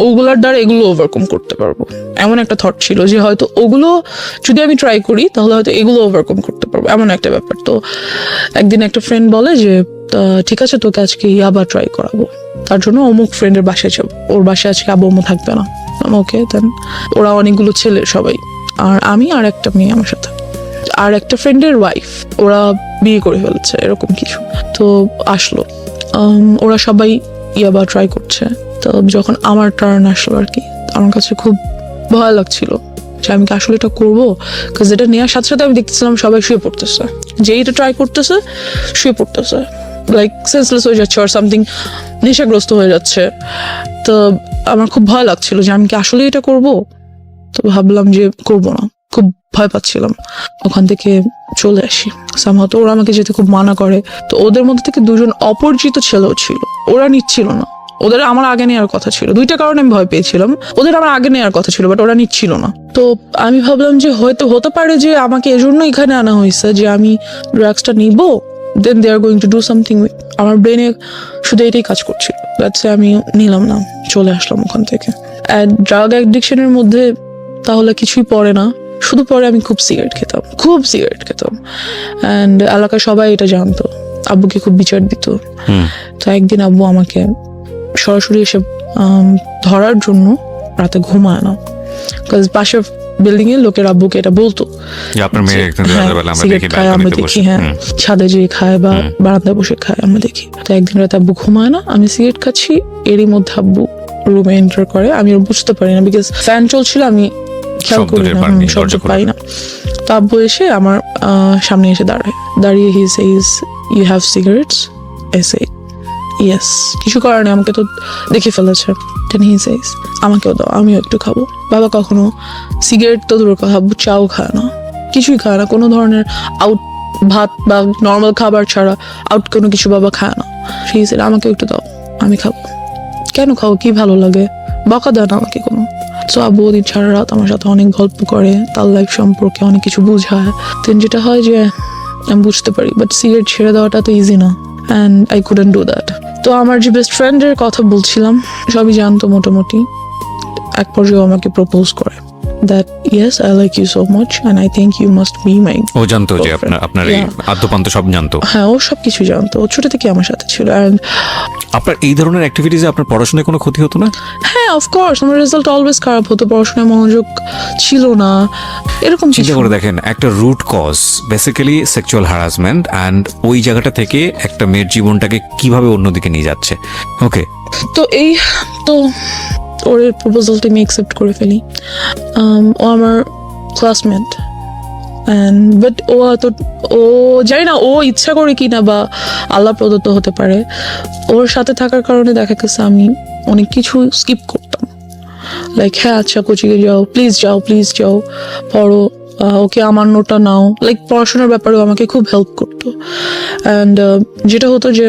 ওগুলোর দ্বারা এগুলো ওভারকাম করতে পারবো, এমন একটা থট ছিল যে হয়তো ওগুলো যদি আমি ট্রাই করি তাহলে হয়তো এগুলো ওভারকাম করতে পারবো, এমন একটা ব্যাপার। তো একদিন একটা ফ্রেন্ড বলে যে ঠিক আছে, তোকে আজকে ইয়াবা ট্রাই করাবো, তার জন্য অমুক ফ্রেন্ডের বাসায় যাবো, ওর বাসায় আজকে আব্বু আম্মু থাকবে না। ওকে, দেন ওরা অনেকগুলো ছেলে সবাই, আর আমি আর একটা মেয়ে আমার সাথে, আর একটা ফ্রেন্ডের ওয়াইফ, ওরা বিয়ে করে ফেলেছে, এরকম কিছু। তো আসলো, ওরা সবাই ইয়াবা ট্রাই করছে। তো যখন আমার টার্ন আসলো আর কি, আমার কাছে খুব ভয় লাগছিল যে আমি কি আসলে এটা করবো, কারণ এটা নেওয়ার সাথে সাথে আমি দেখতেছিলাম সবাই শুয়ে পড়তেছে, যে এটা ট্রাই করতেছে শুয়ে পড়তেছে, লাইক সেন্সলেস হয়ে যাচ্ছে, আর সামথিং নেশাগ্রস্ত হয়ে যাচ্ছে। তো আমার খুব ভয় লাগছিল যে আমি কি আসলে এটা করব। তো ভাবলাম যে করবো না, খুব ভয় পাচ্ছিলাম। ওখান থেকে চলে আসি। সামহাও ওরা আমাকে যেতে খুব মানা করে। তো ওদের মধ্যে থেকে 2জন অপরিচিত ছেলেও ছিল, ওরা নিচ্ছিল না, ওদের আমার আগে নেওয়ার কথা ছিল। 2টা কারণে আমি ভয় পেয়েছিলাম, ওদের আমার আগে নেওয়ার কথা ছিল, বাট ওরা নিচ্ছিল না। তো আমি ভাবলাম যে হয়তো হতে পারে যে আমাকে এজন্য এখানে আনা হয়েছে যে আমি ড্রাগসটা নিবো, then they are going to do something with. আমার ব্রেনে শুধু এটাই কাজ করছিল, দ্যাটস আমি নিলাম না, চলে আসলাম ওখান থেকে। ড্রাগ অ্যাডিকশনের মধ্যে তাহলে কিছুই পড়ে না, শুধু পরে আমি খুব সিগারেট খেতাম অ্যান্ড এলাকার সবাই এটা জানতো, আব্বুকে খুব বিচার দিত। তো একদিন আব্বু আমাকে সরাসরি এসে ধরার জন্য রাতে ঘুমায় না, বিকজ পাশের বিল্ডিং এর লোকের আব্বুকে এটা বলতো সিগারেট খায় আমরা দেখি, হ্যাঁ ছাদে যেয়ে খায় বা বারান্দায় বসে খায় আমরা দেখি। তো একদিন রাতে আব্বু ঘুমায় না, আমি সিগারেট খাচ্ছি, এরই মধ্যে আব্বু রুমে এন্টার করে। আমি ওর বুঝতে পারি না, বিকজ ফ্যান চলছিল, আমি খেয়াল করি না, শব্দ পাই না। তো আব্বু এসে আমার সামনে এসে দাঁড়িয়ে he says, you have cigarettes? I say yes. কিছু করার নেই, আমাকে তো দেখে ফেলেছে। দেন হি সেজ, আমাকেও দাও, আমিও একটু খাবো। বাবা কখনো সিগারেট তো দূরের কথা, আব্বু চাও খায় না, কিছুই খায় না, কোনো ধরনের আউট ভাত বা নর্মাল খাবার ছাড়া আউট কোনো কিছু বাবা খায় না। হি সেড, আমাকে একটু দাও, আমি খাবো। কেন খাও, কি ভালো লাগে? বকা দেয় না আমাকে কোনো। তো আব্বু ওদিন সারা রাত আমার সাথে অনেক গল্প করে, তার লাইফ সম্পর্কে অনেক কিছু বোঝায়। দেন যেটা হয় যে আমি বুঝতে পারি, বাট সিগারেট ছেড়ে দেওয়াটা তো ইজি না, and I couldn't do that. তো আমার যে বেস্ট ফ্রেন্ডের কথা বলছিলাম, সবই জানতো মোটামুটি। এক পর্যায়ে আমাকে প্রপোজ করে that yes, I like you so much and I think you must be my ও জানতো যে girlfriend. আপনার এই Yeah. আদ্যপান্ত সব জানতো? হ্যাঁ, ও সব কিছু জানতো, ও ছোট থেকে আমার সাথে ছিল। অ্যান্ড আপনার এই ধরনের অ্যাক্টিভিটিসে আপনার পড়াশোনায় কোনো ক্ষতি হতো না? হ্যাঁ, অফকোর্স আমার রেজাল্ট অলওয়েজ খারাপ হতো, পড়াশোনায় মনোযোগ ছিল না, এরকম চিন্তা কিছু। করে দেখেন, একটা root cause basically sexual harassment, and ওই জায়গাটা থেকে একটা মেয়ের জীবনটাকে কিভাবে অন্যদিকে নিয়ে যাচ্ছে। ওকে, তো ওর প্রপোজালটা আমি অ্যাকসেপ্ট করে ফেলি। ও আমার ক্লাসমেট, বাট ও জানি না ও ইচ্ছা করে কিনা বা আল্লাহ প্রদত্ত হতে পারে, ওর সাথে থাকার কারণে দেখা গেছে আমি অনেক কিছু স্কিপ করতাম। লাইক হ্যাঁ আচ্ছা কোচিংয়ে যাও, প্লিজ যাও পড়ো, ওকে আমার নোটটা নাও। লাইক পড়াশোনার ব্যাপারেও আমাকে খুব হেল্প করতো। অ্যান্ড যেটা হতো যে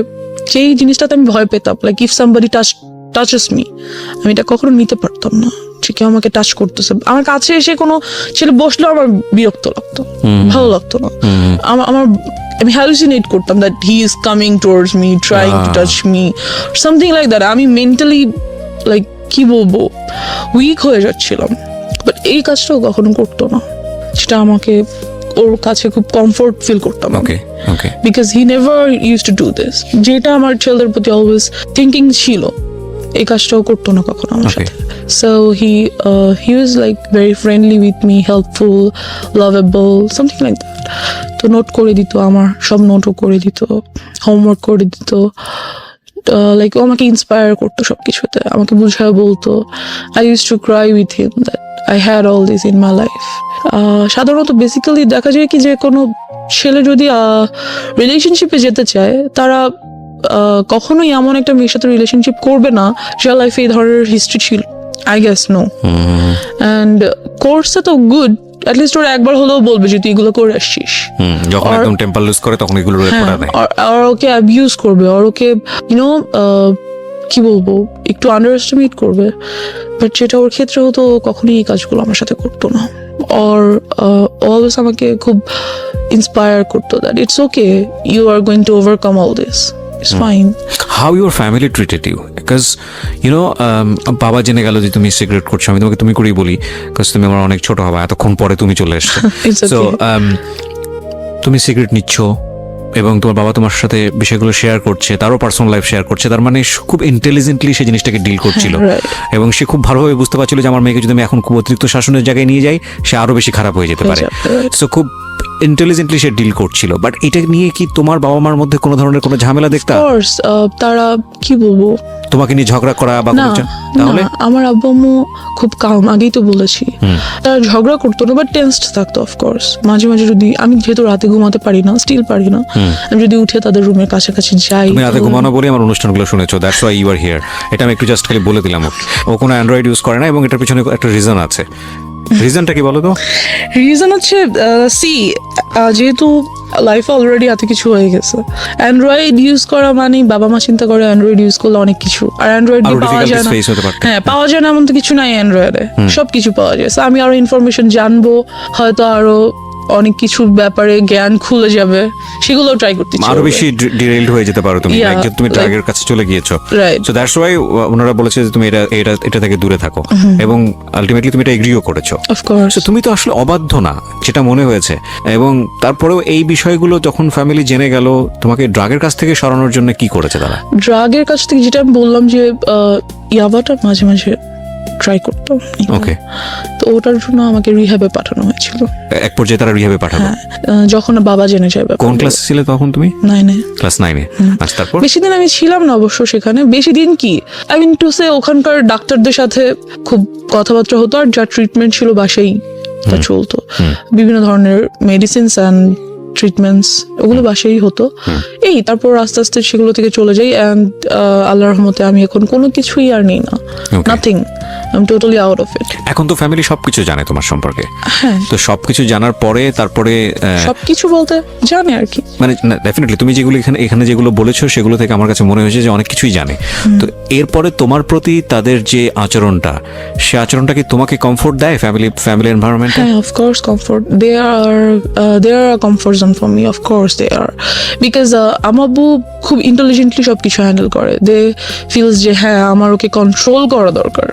যেই জিনিসটাতে আমি ভয় পেতাম, like if somebody touches me, আমি এটা কখনো নিতে পারতাম না যে কেউ আমাকে টাচ করতেছে। আমার কাছে এসে কোনো ছেলে বসলেও আমার বিরক্ত লাগতো, ভালো লাগতো না। আমার আমি হ্যালুসিনেট করতাম that he is coming towards me, trying to touch me, something like that. আমি মেন্টালি লাইক কি বলবো, উইক হয়ে যাচ্ছিলাম। বাট এই কাজটাও কখনো করতো না, যেটা আমাকে ওর কাছে খুব কমফোর্ট ফিল করতাম। Okay, okay. Because he never use to do this, যেটা আমার ছেলেদের প্রতি অলওয়েজ থিঙ্কিং ছিল, এই কাজটাও করতো না কখনো আমার সাথে। So he was like very friendly with me, helpful, lovable, something like that. তো নোট করে দিত, আমার সব নোটও করে দিত, হোমওয়ার্ক করে দিত। লাইক ও আমাকে ইন্সপায়ার করতো সব কিছুতে, আমাকে বুঝায় বলতো। I use to cry with him that I had all this in my life. সাধারণত বেসিক্যালি দেখা যায় কি যে কোনো ছেলে যদি রিলেশনশিপে যেতে চায়, তারা কখনোই এমন একটা মেয়ের সাথে রিলেশনশিপ করবে না যার লাইফে এই ধরনের হিস্ট্রি ছিল। I guess no. অ্যান্ড কোর্সে তো গুড, অ্যাটলিস্ট ওরা একবার হলেও বলবে যে তুই এগুলো করে আসছিস। যখন একদম টেম্পার লুজ করে তখন এগুলো রেকর্ড দেয়, আর ওকে অ্যাবিউজ করবে, আর ওকে ইউনো কি বলবো, একটু আন্ডার এস্টিমেট করবে। বাট যেটা ওর ক্ষেত্রে হতো, ও কখনোই এই কাজগুলো আমার সাথে করতো না। আর অলওয়েজ আমাকে খুব ইন্সপায়ার করতো that it's okay, you are going to overcome all this, it's fine. How your family treated you? Because you know বাবা জেনে গেল যে তুমি সিগারেট করছো, আমি তোমাকে তুমি করেই বলি, বিকজ তুমি আমার অনেক ছোট হবা, এতক্ষণ পরে তুমি চলে এসছো। It's so okay. তুমি সিগারেট নিচ্ছ এবং তোমার বাবা তোমার সাথে বিষয়গুলো শেয়ার করছে, তারও পার্সোনাল লাইফ শেয়ার করছে, তার মানে খুব ইন্টেলিজেন্টলি সেই জিনিসটাকে ডিল করছিল। Right. এবং সে খুব ভালোভাবে বুঝতে পারছিল যে আমার মেয়েকে যদি আমি এখন খুব অতিরিক্ত শাসনের জায়গায় নিয়ে যাই, সে আরো বেশি খারাপ হয়ে যেতে পারে। Right. সো খুব ইন্টেলিজেন্টলি সে ডিল করছিল। বাট এটা নিয়ে কি তোমার বাবা মার মধ্যে কোনো ধরনের কোনো ঝামেলা দেখতা? কোর্স তারা কি বলবো, তোমাকে নিয়ে ঝগড়া করা বা না কোনো না, তাহলে আমার আব্বু আম্মু খুব কাম, আগেই তো বলেছি। তারা ঝগড়া করতো না, বাট টেন্সড থাকতো অফকোর্স। মাঝে মাঝে যদি আমি যেহেতু রাতে ঘুমাতে পারি না, স্টিল পারি না, আমি যদি উঠে তাদের রুমের কাছাকাছি যাই। তুমি রাতে ঘুমানো বলে আমার অনুষ্ঠানগুলো শুনেছো, that's why you are here. এটা আমি একটু জাস্ট খালি বলে দিলাম। ও কোনো অ্যান্ড্রয়েড ইউজ করে না এবং এটার পিছনে একটা রিজন আছে। রিজনটা কি বলো তো? রিজন হচ্ছে যেহেতু লাইফে অলরেডি এত কিছু হয়ে গেছে, অ্যান্ড্রয়েড ইউজ করা মানে বাবা মা চিন্তা করে অ্যান্ড্রয়েড ইউজ করলে অনেক কিছু, আর অ্যান্ড্রয়েড আরো পাওয়া যায় ডিফিকাল্টিস না। ফেস হতে পারতে। হ্যাঁ, পাওয়া যায় না এমন তো কিছু নাই অ্যান্ড্রয়েডে, সবকিছু পাওয়া যায়। So আমি আরো ইনফরমেশন জানবো, হয়তো আরো অনেক কিছু ব্যাপারে জ্ঞান খুলে যাবে, সেগুলো ট্রাই করতে চাই। আরো বেশি ডিরেইলড হয়ে যেতে পারো তুমি, Yeah, like তুমি like- ড্রাগের কাছে চলে গিয়েছো। Right. সো দ্যাটস ওয়াই ওনারা বলেছে যে তুমি এটা থেকে দূরে থাকো, এবং আলটিমেটলি তুমি এটা এগ্রিও করেছো। অফকোর্স। So তুমি তো আসলে অবাধ্য না, যেটা মনে হয়েছে। এবং তারপরেও এই বিষয়গুলো যখন ফ্যামিলি জেনে গেল, তোমাকে ড্রাগের কাছ থেকে সরানোর জন্য কি করেছে তারা? ড্রাগের কাছ থেকে যেটা আমি বললাম যে ইয়াবাটা মাঝে মাঝে ট্রাই করতাম। ওকে। তো ওটার জন্য আমাকে রিহ্যাবে পাঠানো হয়েছিল। এক পর্যায়ে তারা রিহাবে পাঠালো। হ্যাঁ, যখন বাবা জেনে যায় ব্যাপারগুলো। কোন ক্লাসে ছিলে তখন তুমি? 9 ক্লাস 9-এ। আচ্ছা, তারপর? বেশি দিন আমি ছিলাম না অবশ্য সেখানে। বেশি দিন কি, আই মিন টু সে, ওখানকার ডাক্তারদের সাথে খুব কথাবার্তা হতো, আর যা ট্রিটমেন্ট ছিল বাসাই তা চলতো। বিভিন্ন ধরনের মেডিসিনস অ্যান্ড ট্রিটমেন্টস, ওগুলো বাসাই হতো। এই তারপর আস্তে আস্তে সেগুলো থেকে চলে যাই, অ্যান্ড আল্লাহর রহমতে আমি এখন কোনো কিছুই আর নেই না, Okay. Nothing. I am totally out of it. এখন তো ফ্যামিলি সবকিছু জানে তোমার সম্পর্কে, হ্যাঁ, তো সবকিছু জানার পরে তারপরে সবকিছু বলতে জানে আর কি। মানে ডেফিনেটলি তুমি যেগুলো এখানে যেগুলো বলেছো সেগুলো থেকে আমার কাছে মনে হয়েছে যে অনেক কিছুই জানে। তো এরপরে তোমার প্রতি তাদের যে আচরণটা, সে আচরণটা কি তোমাকে কমফোর্ট দেয় ফ্যামিলি এনভায়রনমেন্টে? হ্যাঁ, of course comfort. They are a comfort zone for me. Of course they are. Because আমার আব্বু খুব ইন্টেলিজেন্টলি সবকিছু হ্যান্ডেল করে। দে ফিলস যে হ্যাঁ আমার ওকে কন্ট্রোল করা দরকার,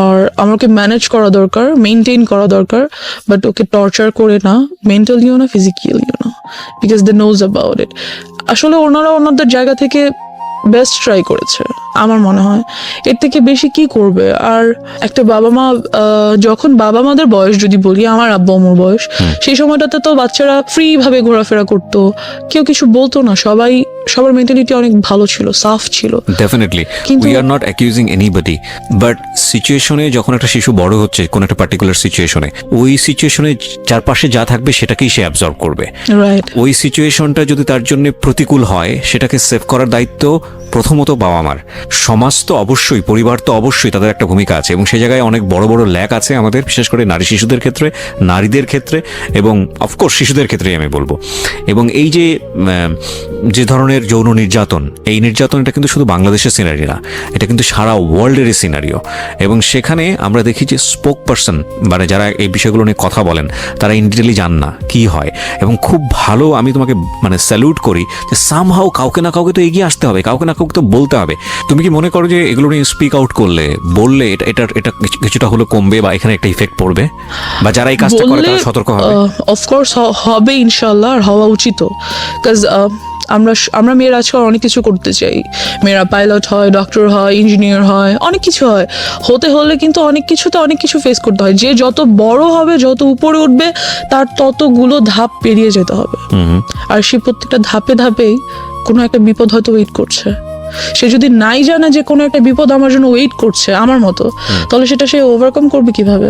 আর আমার ওকে ম্যানেজ করা দরকার, মেনটেন করা দরকার, বাট ওকে টর্চার করে না, মেন্টালিও না, ফিজিক্যালিও না, because they knows about it. আসলে ওনারা ওনাদের জায়গা থেকে বেস্ট ট্রাই করেছে আমার মনে হয়, এর থেকে বেশি কি করবে। আর একটা বাবা মা যখন বাবা মাদের বয়স যদি বলি, আমার আব্বু আম্মুর বয়স, সেই সময়টাতে তো বাচ্চারা ফ্রি ভাবে ঘোরাফেরা করতো, কেউ কিছু বলতো না, সবার মেন্টালিটি অনেক ভালো ছিল, সাফ ছিল। ডেফিনেটলি কিন্তু- we are not accusing anybody, but সিচুয়েশনে যখন একটা শিশু বড় হচ্ছে কোন একটা পার্টিকুলার সিচুয়েশনে, ওই সিচুয়েশনে চারপাশে যা থাকবে সেটাকেই সে অ্যাবজর্ব করবে। রাইট। ওই সিচুয়েশনটা যদি তার জন্য প্রতিকূল হয়, সেটাকে সেভ করার দায়িত্ব প্রথমত বাবা মার। সমাজ তো অবশ্যই, পরিবার তো অবশ্যই, তাদের একটা ভূমিকা আছে, এবং সেই জায়গায় অনেক বড় বড় ল্যাক আছে আমাদের, বিশেষ করে নারী শিশুদের ক্ষেত্রে, নারীদের ক্ষেত্রে, এবং অফকোর্স শিশুদের ক্ষেত্রেই আমি বলবো। এবং এই যে ধরনের যৌন নির্যাতন, এই নির্যাতন এটা কিন্তু শুধু বাংলাদেশের সিনারি না, এটা কিন্তু সারা ওয়ার্ল্ডেরই সিনারিও। এবং সেখানে আমরা দেখি যে স্পোক পারসন, মানে যারা এই বিষয়গুলো নিয়ে কথা বলেন, তারা ইনডিটেলি জান না কি হয়। এবং খুব ভালো, আমি তোমাকে মানে স্যালুট করি যে সামহাও কাউকে না কাউকে তো এগিয়ে আসতে হবে, কাউকে না কাউকে তো বলতে হবে। তুমি কি মনে করো যে এগুলো নিয়ে স্পিক আউট বললে এটা কিছুটা হলো কমবে, বা এখানে একটা ইফেক্ট পড়বে, বা যারা এই কাজটা করে তারা সতর্ক হবে? অফকোর্স হবে ইনশাল্লাহ, আর হওয়া উচিত। কাজ আমরা মেয়েরা আজকাল অনেক কিছু করতে চাই, মেয়েরা পাইলট হয়, ডক্টর হয়, ইঞ্জিনিয়ার হয়, অনেক কিছু হয়। হতে হলে কিন্তু অনেক কিছু ফেস করতে হয়। যে যত বড় হবে, যত উপরে উঠবে, তার ততগুলো ধাপ পেরিয়ে যেতে হবে। আর সে প্রত্যেকটা ধাপে ধাপেই কোনো একটা বিপদ হয়তো ওয়েট করছে। সে যদি নাই জানে যে কোনো একটা বিপদ আমার জন্য ওয়েট করছে আমার মতো, তাহলে সেটা সে ওভারকাম করবে কিভাবে,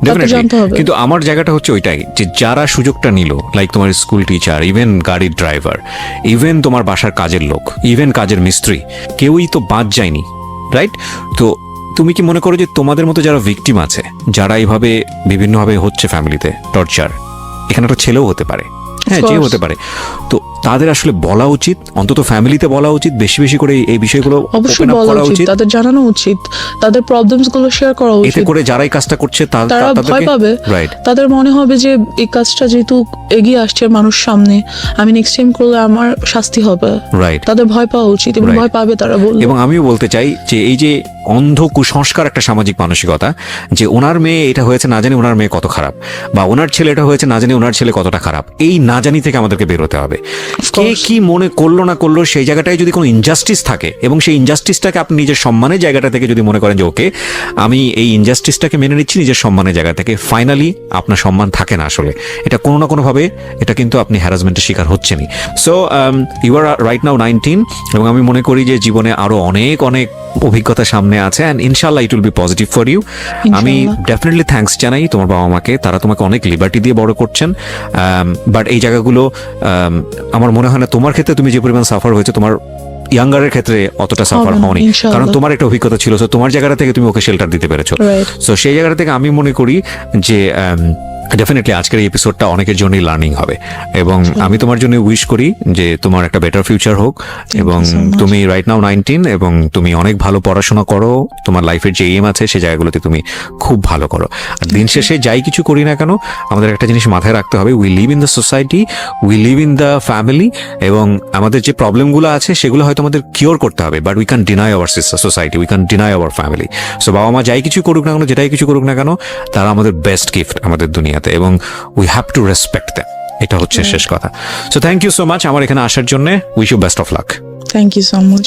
তাকে জানতে হবে। কিন্তু আমার জায়গাটা হচ্ছে ওইটাই, যে যারা সুযোগটা নিল, লাইক তোমার স্কুল টিচার, ইভেন গাড়ির ড্রাইভার, ইভেন তোমার বাসার কাজের লোক, ইভেন কাজের মিস্ত্রি, কেউই তো বাদ যায়নি, রাইট? তো তুমি কি মনে করো যে তোমাদের মতো যারা ভিকটিম আছে, যারা এইভাবে বিভিন্নভাবে হচ্ছে ফ্যামিলিতে টর্চার, এখানে একটা ছেলেও হতে পারে, হ্যাঁ, যে হতে পারে, তো তাদের আসলে বলা উচিত, অন্তত ফ্যামিলিতে বলা উচিত, বেশি বেশি করে এই বিষয়গুলো অবশ্যই বলা উচিত, তাদের জানানো উচিত, তাদের প্রবলেমস গুলো শেয়ার করা উচিত। এতে করে যারাই কাজটা করছে তারা ভয় পাবে, রাইট? তাদের মনে হবে যে এই কাজটা যেহেতু এগিয়ে আসছে মানুষ সামনে, আমি নেক্সট টাইম করলে আমার শাস্তি হবে, রাইট? তাদের ভয় পাওয়া উচিত, এবং ভয় পাবে তারা বলবে। এবং আমিও বলতে চাই যে এই যে অন্ধ কুসংস্কার একটা সামাজিক মানসিকতা, যে ওনার মেয়ে এটা হয়েছে না জানি ওনার মেয়ে কত খারাপ, বা ওনার ছেলে এটা হয়েছে না জানি ওনার ছেলে কতটা খারাপ, এই না জানি থেকে আমাদেরকে বেরোতে হবে। কে কি মনে করলো না করলো, সেই জায়গাটায় যদি কোনো ইনজাস্টিস থাকে, এবং সেই ইনজাস্টিসটাকে আপনি নিজের সম্মানের জায়গাটা থেকে যদি মনে করেন যে ওকে আমি এই ইনজাস্টিসটাকে মেনে নিচ্ছি নিজের সম্মানের জায়গা থেকে, ফাইনালি আপনার সম্মান থাকে না আসলে, এটা কোনো না কোনোভাবে এটা কিন্তু আপনি হ্যারাসমেন্টের শিকার হচ্ছেনই। So you are right now 19, এবং আমি মনে করি যে জীবনে আরো অনেক অনেক অভিজ্ঞতা সামনে আছে, অ্যান্ড ইনশাল্লাহ it will be positive for you. আমি ডেফিনেটলি থ্যাঙ্কস জানাই তোমার বাবা মাকে, তারা তোমাকে অনেক লিবার্টি দিয়ে বড় করছেন, বাট এই জায়গাগুলো আমার মনে হয় না তোমার ক্ষেত্রে তুমি যে পরিমাণ সাফার হয়েছে, তোমার ইয়াঙ্গারের ক্ষেত্রে অতটা সাফার হওনি, কারণ তোমার একটা অভিজ্ঞতা ছিল, সো তোমার জায়গা থেকে তুমি ওকে শেল্টার দিতে পেরেছো। সো সেই জায়গা থেকে আমি মনে করি যে ডেফিনেটলি আজকের এই এপিসোডটা অনেকের জন্যই লার্নিং হবে, এবং আমি তোমার জন্য উইশ করি যে তোমার একটা বেটার ফিউচার হোক, এবং তুমি রাইট নাও 19, এবং তুমি অনেক ভালো পড়াশোনা করো, তোমার লাইফের যে এম আছে সেই জায়গাগুলোতে তুমি খুব ভালো করো। আর দিন শেষে যাই কিছু করি না কেন, আমাদের একটা জিনিস মাথায় রাখতে হবে, we live in the society, we live in the family, এবং আমাদের যে প্রবলেমগুলো আছে সেগুলো হয়তো আমাদের কিওর করতে হবে, but we can deny our society, we can deny our family. So বাবা মা যাই কিছু করুক না কেন, যেটাই কিছু করুক না কেন, তারা আমাদের বেস্ট গিফট আমাদের দুনিয়াতে, এবং we have to respect them, এটা হচ্ছে শেষ কথা। So thank you so much আমার এখানে আসার জন্য, wish you best of luck. Thank you so much.